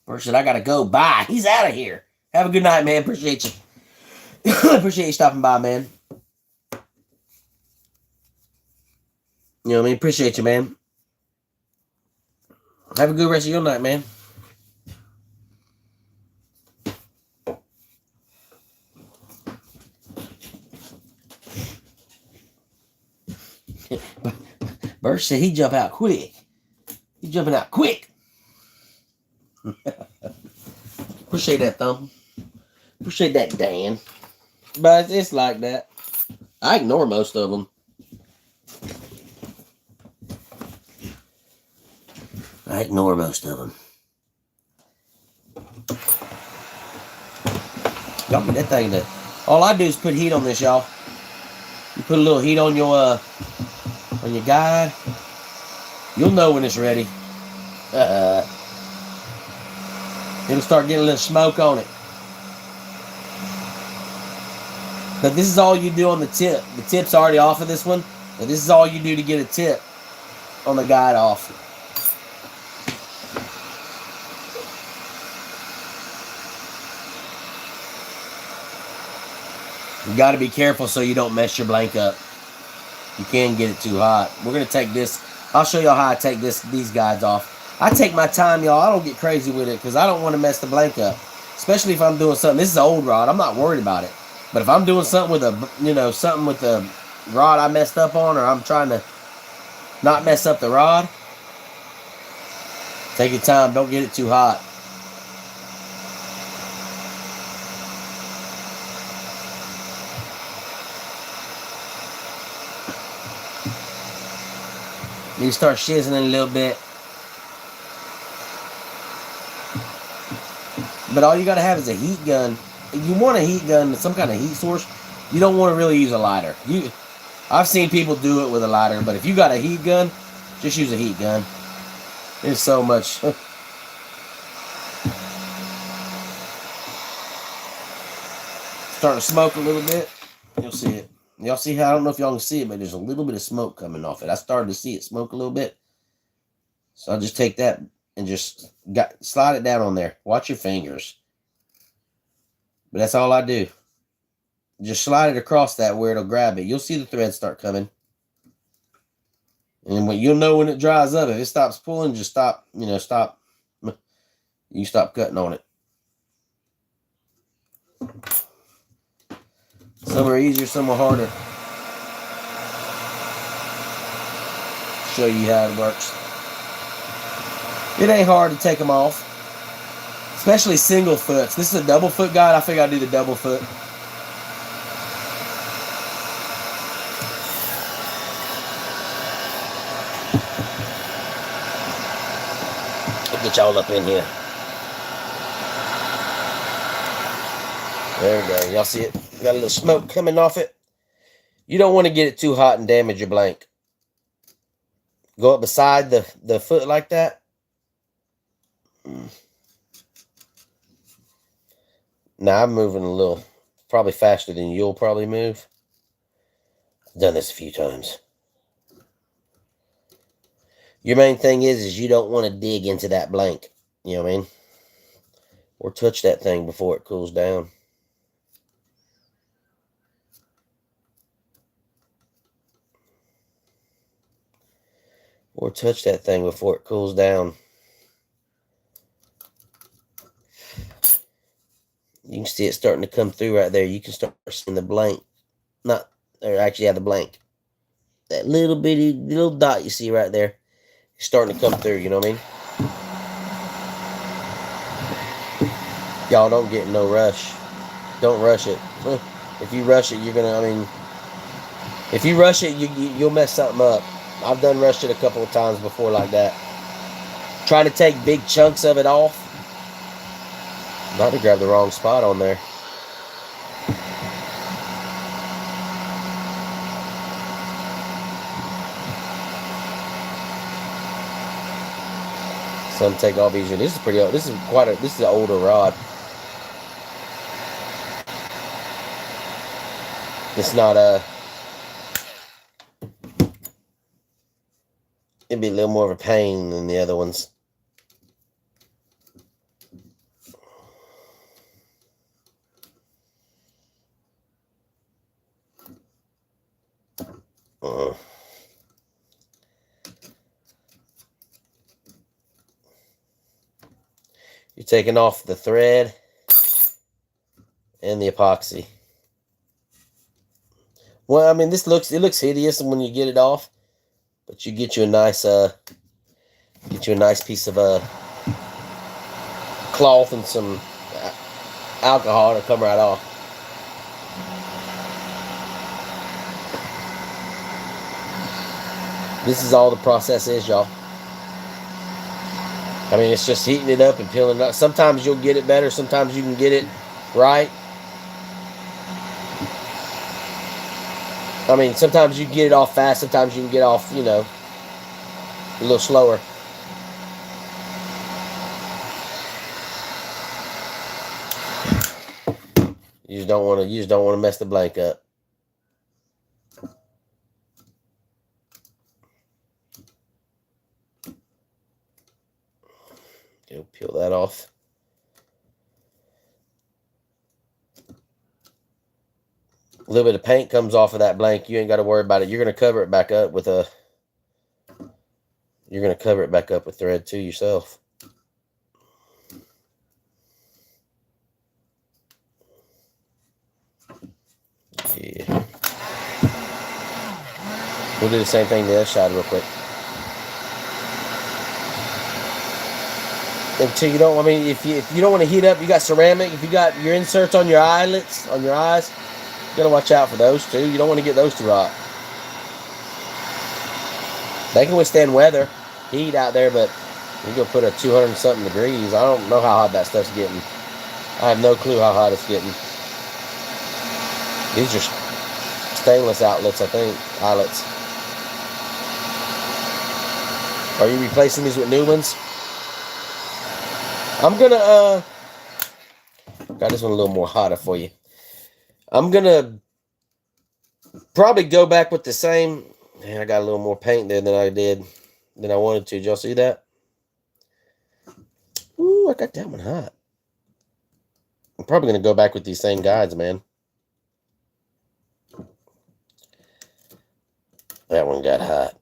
S1: First said, I gotta go. Bye. He's out of here. Have a good night, man. Appreciate you. Appreciate you stopping by, man. You know what I mean? Appreciate you, man. Have a good rest of your night, man. Birch said he jump out quick. He's jumping out quick. Appreciate that, Thumb. Appreciate that, Dan. But it's like that. I ignore most of them. Y'all put that thing to... All I do is put heat on this, y'all. You put a little heat on your guide. You'll know when it's ready. It'll start getting a little smoke on it. But this is all you do on the tip. The tip's already off of this one. But this is all you do to get a tip on the guide off. You got to be careful so you don't mess your blank up. You can get it too hot. We're going to take this. I'll show y'all how I take these guides off. I take my time, y'all. I don't get crazy with it because I don't want to mess the blank up. Especially if I'm doing something. This is an old rod. I'm not worried about it. But if I'm doing something with something with the rod I messed up on, or I'm trying to not mess up the rod, take your time. Don't get it too hot. You start shizzling a little bit. But all you got to have is a heat gun. If you want a heat gun, some kind of heat source, you don't want to really use a lighter. I've seen people do it with a lighter, but if you got a heat gun, just use a heat gun. There's so much. Starting to smoke a little bit. You'll see it. Y'all see how, I don't know if y'all can see it, but there's a little bit of smoke coming off it. I started to see it smoke a little bit. So I'll just take that and just slide it down on there. Watch your fingers. But that's all I do. Just slide it across that where it'll grab it. You'll see the threads start coming. And you'll know when it dries up. If it stops pulling, just stop. Stop. You stop cutting on it. Some are easier, some are harder. Show you how it works. It ain't hard to take them off. Especially single foots. This is a double foot guide. I figure I'll do the double foot. I'll get y'all up in here. There we go. Y'all see it? Got a little smoke coming off it. You don't want to get it too hot and damage your blank. Go up beside the foot like that. Now I'm moving a little, probably faster than you'll probably move. I've done this a few times. Your main thing is you don't want to dig into that blank. You know what I mean? Or touch that thing before it cools down. Or touch that thing before it cools down. You can see it starting to come through right there. You can start seeing the blank. Not, or actually, yeah, the blank. That little bitty, little dot you see right there. It's starting to come through, you know what I mean? Y'all don't get no rush. Don't rush it. If you rush it, you're going to, I mean, if you rush it, you'll mess something up. I've done rushed it a couple of times before like that. Trying to take big chunks of it off. Might have grabbed the wrong spot on there. Some take off easier. This is pretty old. This is an older rod. It's not it'd be a little more of a pain than the other ones. You're taking off the thread and the epoxy. Well, I mean, it looks hideous when you get it off, but you get you a nice piece of cloth and some alcohol to come right off. This is all the process is, y'all. I mean, it's just heating it up and peeling it up. Sometimes you'll get it better. Sometimes you can get it right. I mean, sometimes you can get it off fast. Sometimes you can get off, you know, a little slower. You just don't want to mess the blank up. Go peel that off. A little bit of paint comes off of that blank. You ain't got to worry about it. You're going to cover it back up with thread too yourself. Yeah. We'll do the same thing to the other side real quick. Until you don't, I mean, if you don't want to heat up, you got ceramic. If you got your inserts on your eyelets, on your eyes, you got to watch out for those too. You don't want to get those to rot. They can withstand weather, heat out there, but you go put a 200 something degrees. I don't know how hot that stuff's getting. I have no clue how hot it's getting. These are stainless outlets, I think. Eyelets. Are you replacing these with new ones? I'm gonna got this one a little more hotter for you. I'm gonna probably go back with the same. Man, I got a little more paint there than I wanted to. Did y'all see that? Ooh, I got that one hot. I'm probably gonna go back with these same guides, man. That one got hot.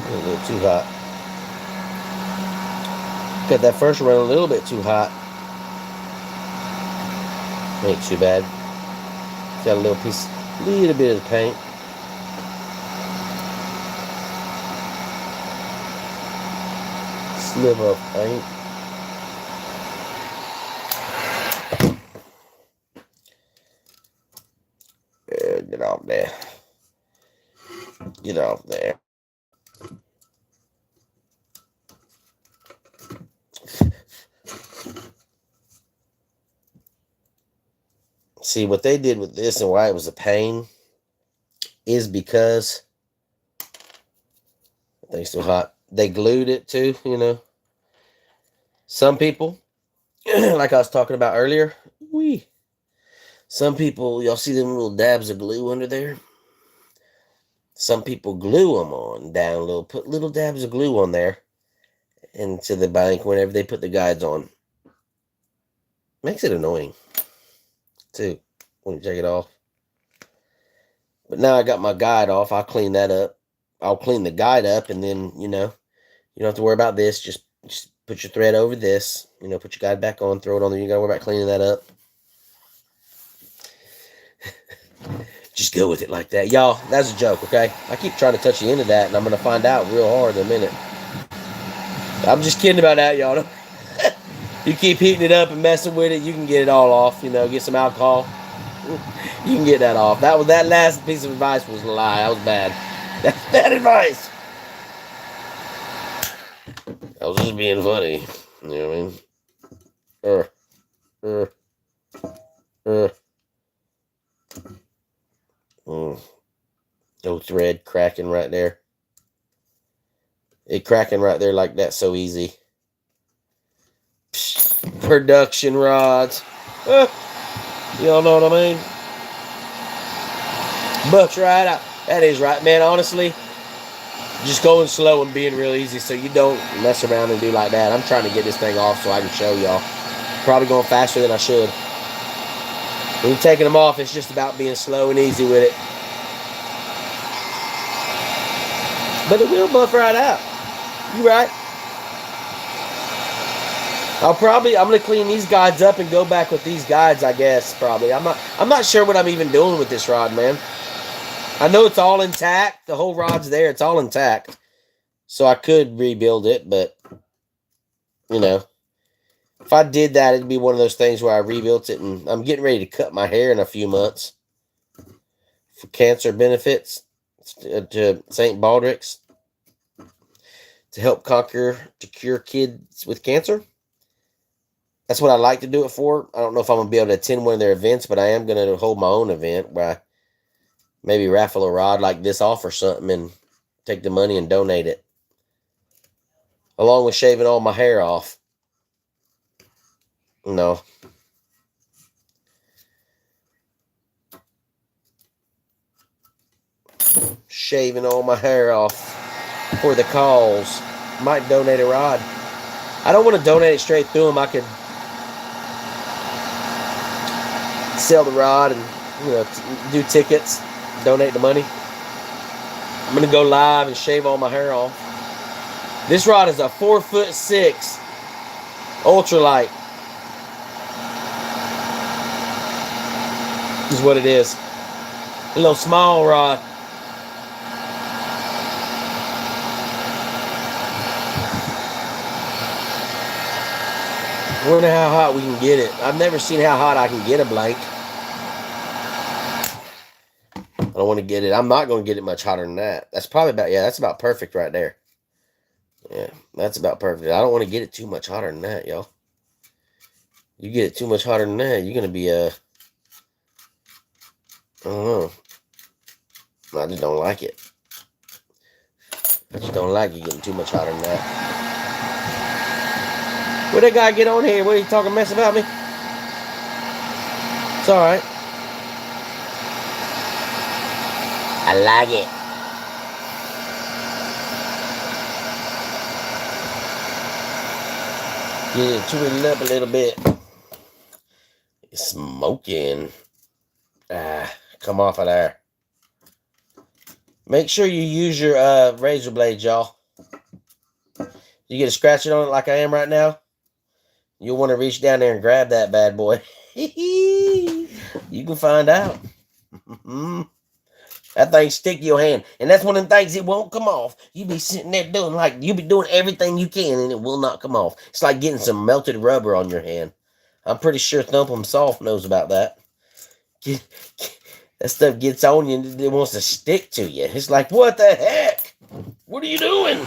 S1: A little bit too hot. Got that first one a little bit too hot. Ain't too bad. Got a little bit of paint. Sliver of paint. Get off there. Get off there. See, what they did with this and why it was a pain is because it's so hot. They glued it too, you know. Some people, like I was talking about earlier, some people, y'all see them little dabs of glue under there? Some people glue them on down a little, put little dabs of glue on there into the bank whenever they put the guides on. Makes it annoying too when you take it off. But now I got my guide off. I'll clean that up. I'll clean the guide up, and then, you know, you don't have to worry about this. Just put your thread over this. You know, put your guide back on, throw it on there. You gotta worry about cleaning that up. Just go with it like that. Y'all, that's a joke, okay? I keep trying to touch you into that, and I'm going to find out real hard in a minute. I'm just kidding about that, y'all. You keep heating it up and messing with it, you can get it all off. You know, get some alcohol. You can get that off. That last piece of advice was a lie. That was bad. That's bad advice. I was just being funny. You know what I mean? No thread cracking right there. It cracking right there like that so easy. Psh, production rods. Y'all know what I mean? Buck's right out. That is right, man. Honestly, just going slow and being real easy so you don't mess around and do like that. I'm trying to get this thing off so I can show y'all. Probably going faster than I should. When you're taking them off, it's just about being slow and easy with it. But it will buff right out. You right. I'm gonna clean these guides up and go back with these guides, I guess, probably. I'm not sure what I'm even doing with this rod, man. I know it's all intact. The whole rod's there. It's all intact. So I could rebuild it, but, you know, if I did that, it'd be one of those things where I rebuilt it, and I'm getting ready to cut my hair in a few months for cancer benefits to St. Baldrick's to help cure kids with cancer. That's what I like to do it for. I don't know if I'm going to be able to attend one of their events, but I am going to hold my own event where I maybe raffle a rod like this off or something and take the money and donate it. Along with shaving all my hair off. No. Shaving all my hair off for the cause. Might donate a rod. I don't want to donate it straight through them. I could sell the rod and, you know, do tickets, donate the money. I'm going to go live and shave all my hair off. This rod is a 4'6" ultralight. Is what it is. A little small rod. I wonder how hot we can get it. I've never seen how hot I can get a blank. I don't want to get it. I'm not going to get it much hotter than that. That's probably about, yeah, that's about perfect right there. Yeah, that's about perfect. I don't want to get it too much hotter than that, y'all. You get it too much hotter than that, you're going to be, I don't know. I just don't like it. I just don't like it getting too much hotter than that. Where'd that guy get on here? What, are you talking mess about me? It's alright. I like it. Get it twisted up a little bit. It's smoking. Come off of there. Make sure you use your razor blades, y'all. You get a scratching on it like I am right now, you'll want to reach down there and grab that bad boy. You can find out. That thing stick to your hand. And that's one of the things, it won't come off. You be sitting there doing you be doing everything you can and it will not come off. It's like getting some melted rubber on your hand. I'm pretty sure Thump 'em Soft knows about that. That stuff gets on you and it wants to stick to you. It's like, what the heck? What are you doing?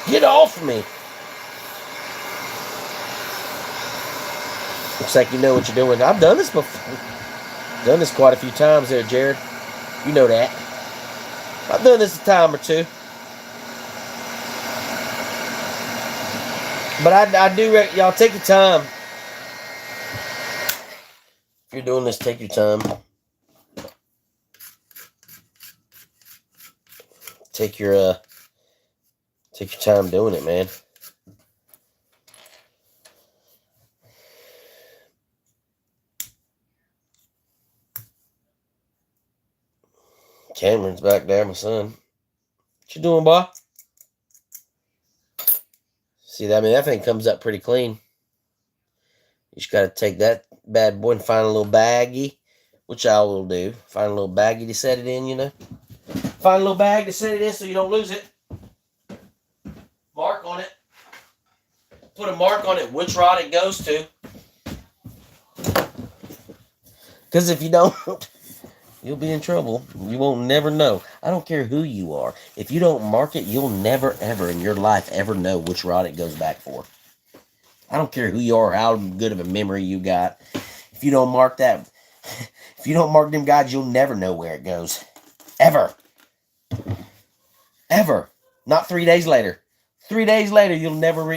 S1: Get off me. Looks like you know what you're doing. I've done this before. Done this quite a few times there, Jared. You know that. I've done this a time or two. But I do reckon y'all take your time. If you're doing this, take your time. Take your time doing it, man. Cameron's back there, my son. What you doing, boy? See that? I mean, that thing comes up pretty clean. You just got to take that bad boy and find a little baggie, which I will do. Find a little baggie to set it in, you know. Find a little bag to set it in so you don't lose it. Mark on it. Put a mark on it, which rod it goes to. Because if you don't, you'll be in trouble. You won't never know. I don't care who you are. If you don't mark it, you'll never, ever in your life ever know which rod it goes back for. I don't care who you are, how good of a memory you got. If you don't mark that, if you don't mark them guides, you'll never know where it goes. Ever. Ever. Not 3 days later. 3 days later, you'll never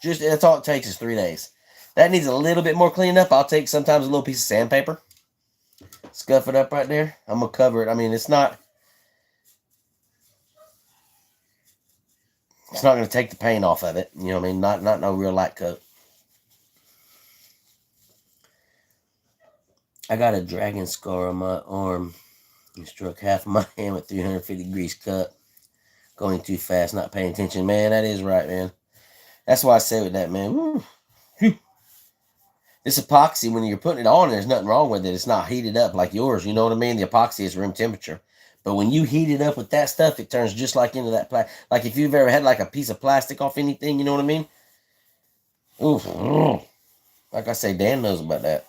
S1: just, that's all it takes is 3 days. That needs a little bit more cleaning up. I'll take sometimes a little piece of sandpaper. Scuff it up right there. I'm going to cover it. I mean, it's not going to take the paint off of it. You know what I mean? Not no real light coat. I got a dragon scar on my arm. He struck half of my hand with 350 degrees cut. Going too fast, not paying attention. Man, that is right, man. That's why I say with that, man. Woo. This epoxy, when you're putting it on, there's nothing wrong with it. It's not heated up like yours. You know what I mean? The epoxy is room temperature. But when you heat it up with that stuff, it turns just like into that plastic. Like if you've ever had like a piece of plastic off anything, you know what I mean? Oof. Like I say, Dan knows about that.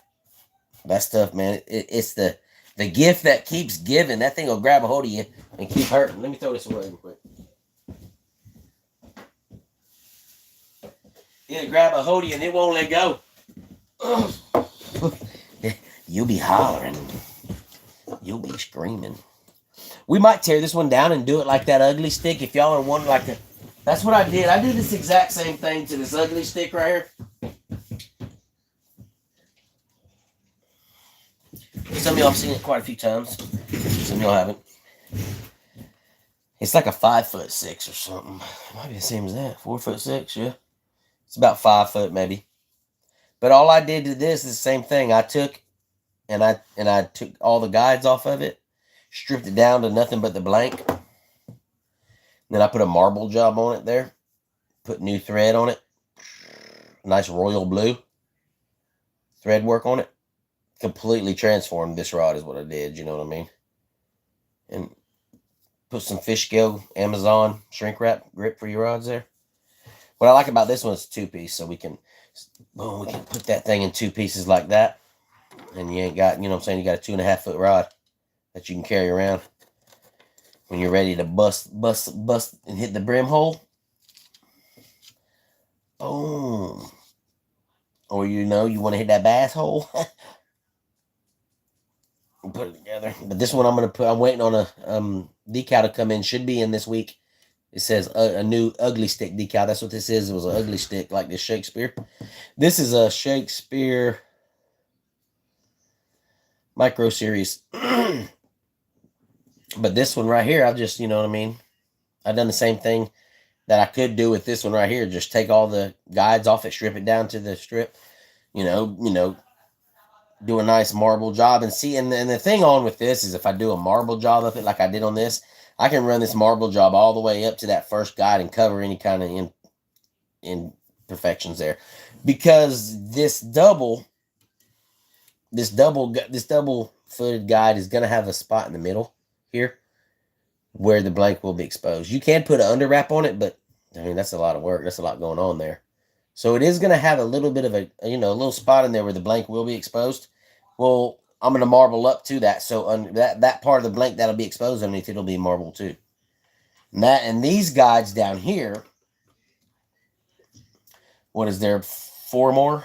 S1: That stuff, man, it's the gift that keeps giving. That thing will grab a hold of you and keep hurting. Let me throw this away real quick. It'll grab a hold of you and it won't let go. You'll be hollering. You'll be screaming. We might tear this one down and do it like that ugly stick. If y'all are wondering, like, that's what I did. I did this exact same thing to this ugly stick right here. Some of y'all have seen it quite a few times. Some of y'all haven't. It's like a 5'6" or something. It might be the same as that. 4'6", yeah. It's about 5 foot maybe. But all I did to this is the same thing. I took and I took all the guides off of it, stripped it down to nothing but the blank. Then I put a marble job on it there. Put new thread on it. Nice royal blue thread work on it. Completely transformed this rod is what I did, you know what I mean? And put some fish scale Amazon shrink wrap grip for your rods there. What I like about this one is 2-piece, so we can put that thing in 2 pieces like that. And you ain't got, you know what I'm saying, you got a 2.5 foot rod that you can carry around when you're ready to bust and hit the brim hole. Boom. Or you know, you want to hit that bass hole. Put it together. But this one I'm waiting on a decal to come in. Should be in this week. It says a new ugly stick decal. That's what this is. It was an ugly stick like this Shakespeare. This is a Shakespeare Micro Series. But this one right here, I've just, you know what I mean? I've done the same thing that I could do with this one right here. Just take all the guides off it, strip it down to the strip. You know, do a nice marble job. And see, and the thing on with this is if I do a marble job of it like I did on this, I can run this marble job all the way up to that first guide and cover any kind of imperfections there, because this double footed guide is going to have a spot in the middle here where the blank will be exposed. You can put an under wrap on it, but I mean, that's a lot of work. That's a lot going on there. So it is going to have a little bit of a little spot in there where the blank will be exposed. Well, I'm going to marble up to that. So that part of the blank that'll be exposed underneath, it'll be marble too. And these guides down here, what is there, 4 more?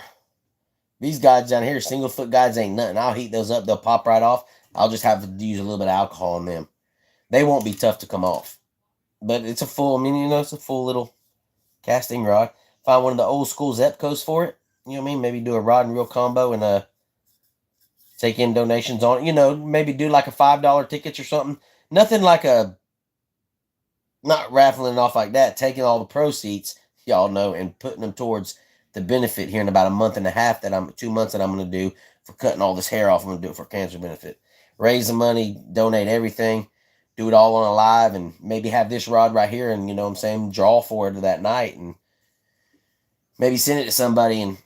S1: These guides down here, single foot guides, ain't nothing. I'll heat those up. They'll pop right off. I'll just have to use a little bit of alcohol on them. They won't be tough to come off. But it's a full, it's a full little casting rod. Find one of the old school Zepcos for it. You know what I mean? Maybe do a rod and reel combo and take in donations on it. Maybe do like a $5 tickets or something. Nothing like not raffling off like that. Taking all the proceeds, y'all know, and putting them towards the benefit here in about a month and a half 2 months that I'm going to do for cutting all this hair off. I'm going to do it for cancer benefit. Raise the money, donate everything, do it all on a live, and maybe have this rod right here and, draw for it that night and maybe send it to somebody and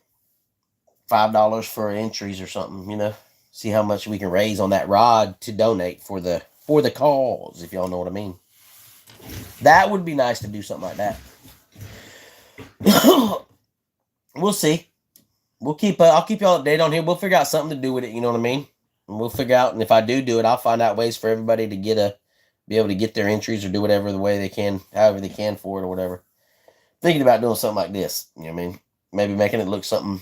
S1: $5 for entries or something, see how much we can raise on that rod to donate for the cause, if y'all know what I mean. That would be nice to do something like that. We'll see. I'll keep y'all updated on here. We'll figure out something to do with it, you know what I mean? And we'll figure out, and if I do it, I'll find out ways for everybody to be able to get their entries or do whatever the way they can, however they can for it or whatever. Thinking about doing something like this, you know what I mean? Maybe making it look something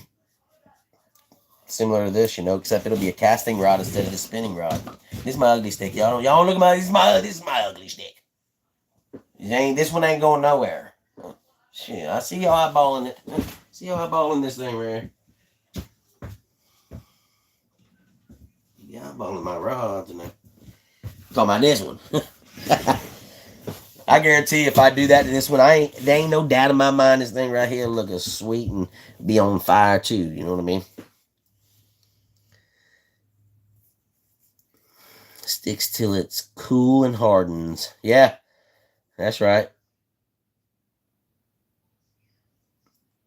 S1: similar to this, except it'll be a casting rod instead of the spinning rod. This is my ugly stick, y'all. Y'all look at this is my ugly stick. This one ain't going nowhere. Shit, I see y'all eyeballing it. See y'all eyeballing this thing right here. Yeah, eyeballing my rods and talking about this one. I guarantee if I do that to this one, there ain't no doubt in my mind this thing right here looking sweet and be on fire too. You know what I mean? Sticks till it's cool and hardens. Yeah, that's right.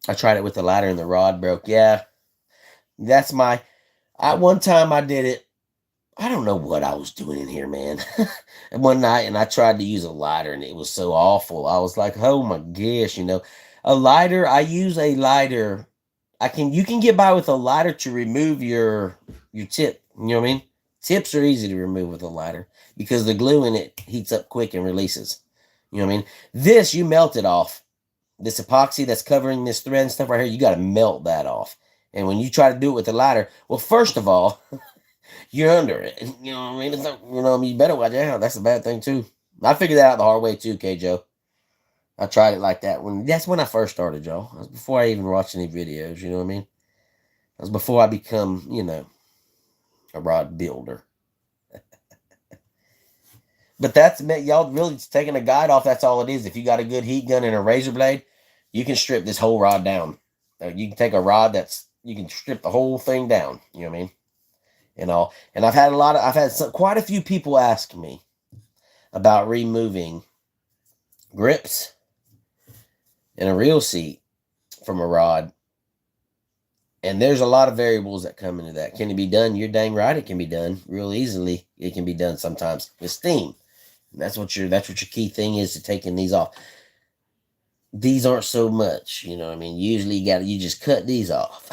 S1: I tried it with the lighter and the rod broke. Yeah, that's one time I did it. I don't know what I was doing in here, man. And one night, and I tried to use a lighter, and it was so awful. I was like, oh my gosh, a lighter. I use a lighter. You can get by with a lighter to remove your tip. You know what I mean? Tips are easy to remove with a lighter because the glue in it heats up quick and releases. You know what I mean? This, you melt it off. This epoxy that's covering this thread and stuff right here, you got to melt that off. And when you try to do it with a lighter, well, first of all, you're under it. You know what I mean? You better watch out. That's a bad thing, too. I figured that out the hard way, too, K-Joe. I tried it like that. That's when I first started, y'all. That was before I even watched any videos, you know what I mean? That was before I become, a rod builder. But that's, y'all really taking a guide off, that's all it is. If you got a good heat gun and a razor blade, you can strip this whole rod down. You can take a rod you can strip the whole thing down, you know what I mean? And I've had quite a few people ask me about removing grips and a reel seat from a rod. And there's a lot of variables that come into that. Can it be done? You're dang right it can be done real easily. It can be done sometimes with steam. And that's what your key thing is, to taking these off. These aren't so much, you know what I mean? Usually you just cut these off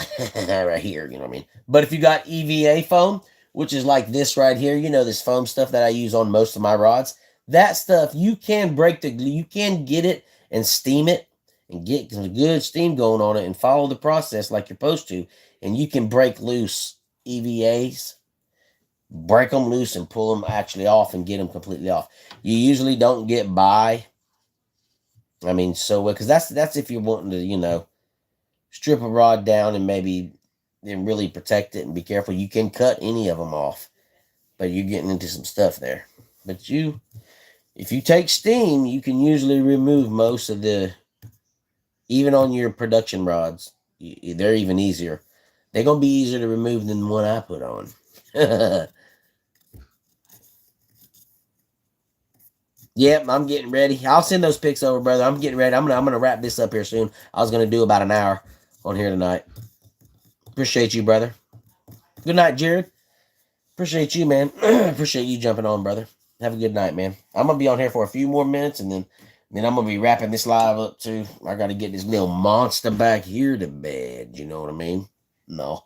S1: right here, you know what I mean? But if you got EVA foam, which is like this right here, this foam stuff that I use on most of my rods, that stuff, you can break the glue, you can get it and steam it and get some good steam going on it and follow the process like you're supposed to, and you can break loose EVAs, break them loose and pull them actually off and get them completely off. You usually don't get by. I mean, because that's if you're wanting to, strip a rod down and maybe then really protect it and be careful. You can cut any of them off, but you're getting into some stuff there. But if you take steam, you can usually remove most of even on your production rods, they're even easier. They're going to be easier to remove than the one I put on. Yep, I'm getting ready. I'll send those pics over, brother. I'm getting ready. I'm gonna wrap this up here soon. I was gonna do about an hour on here tonight. Appreciate you, brother. Good night, Jared. Appreciate you, man. Appreciate you jumping on, brother. Have a good night, man. I'm gonna be on here for a few more minutes, and then I'm gonna be wrapping this live up too. I gotta get this little monster back here to bed. You know what I mean? No.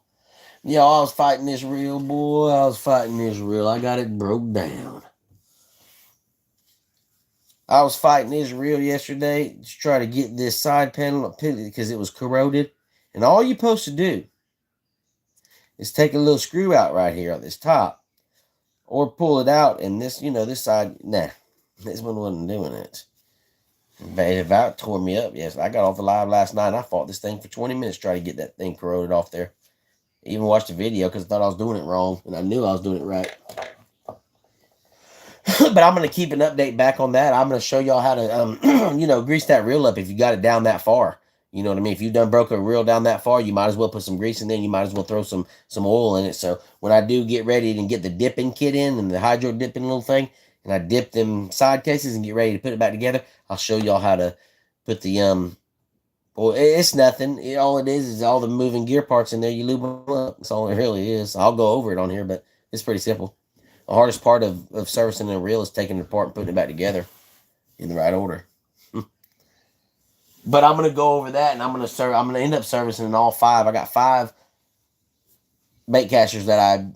S1: Yeah, I was fighting this real, boy. I was fighting this real. I got it broke down. I was fighting Israel yesterday to try to get this side panel because it was corroded. And all you're supposed to do is take a little screw out right here on this top or pull it out. And this, this side, nah, this one wasn't doing it. It about tore me up. Yes, I got off the live last night and I fought this thing for 20 minutes trying to get that thing corroded off there. I even watched the video because I thought I was doing it wrong and I knew I was doing it right. But I'm going to keep an update back on that. I'm going to show y'all how to, grease that reel up if you got it down that far. You know what I mean? If you've done broke a reel down that far, you might as well put some grease in there. You might as well throw some oil in it. So when I do get ready and get the dipping kit in and the hydro dipping little thing, and I dip them side cases and get ready to put it back together, I'll show y'all how to put the, well, it's nothing. All it is all the moving gear parts in there. You lube them up. That's all it really is. I'll go over it on here, but it's pretty simple. The hardest part of servicing a reel is taking it apart and putting it back together in the right order. But I'm gonna go over that, and I'm gonna end up servicing all 5. I got 5 bait cashers that I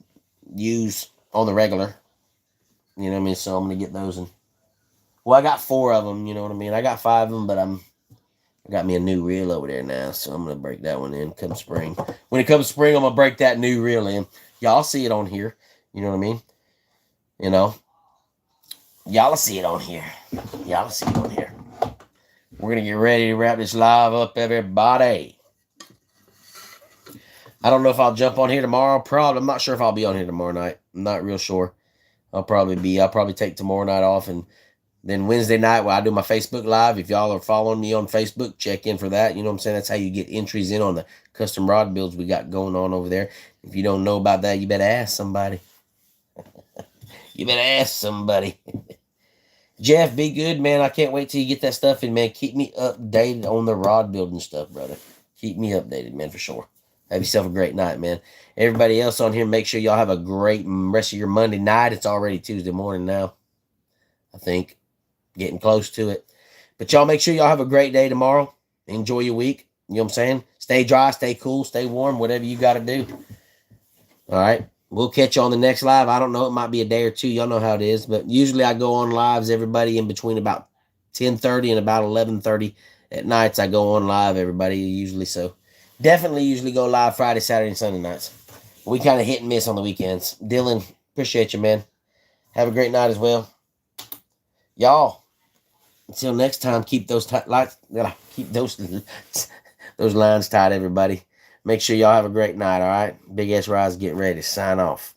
S1: use on the regular. You know what I mean? So I'm gonna get those, and I got 4 of them. You know what I mean? I got 5 of them, but I got me a new reel over there now, so I'm gonna break that one in come spring. When it comes spring, I'm gonna break that new reel in. Y'all see it on here. You know what I mean? Y'all will see it on here. Y'all will see it on here. We're going to get ready to wrap this live up, everybody. I don't know if I'll jump on here tomorrow. Probably. I'm not sure if I'll be on here tomorrow night. I'm not real sure. I'll probably take tomorrow night off. And then Wednesday night, I do my Facebook Live. If y'all are following me on Facebook, check in for that. You know what I'm saying? That's how you get entries in on the custom rod builds we got going on over there. If you don't know about that, you better ask somebody. You better ask somebody. Jeff, be good, man. I can't wait till you get that stuff in, man. Keep me updated on the rod building stuff, brother. Keep me updated, man, for sure. Have yourself a great night, man. Everybody else on here, make sure y'all have a great rest of your Monday night. It's already Tuesday morning now, I think. Getting close to it. But y'all make sure y'all have a great day tomorrow. Enjoy your week. You know what I'm saying? Stay dry, stay cool, stay warm, whatever you got to do. All right? We'll catch you on the next live. I don't know. It might be a day or two. Y'all know how it is. But usually I go on lives, everybody, in between about 10:30 and about 11:30 at nights. I go on live, everybody, usually. So definitely usually go live Friday, Saturday, and Sunday nights. We kind of hit and miss on the weekends. Dylan, appreciate you, man. Have a great night as well. Y'all, until next time, keep those keep those lines tight, everybody. Make sure y'all have a great night, all right? BigSrod's getting ready to sign off.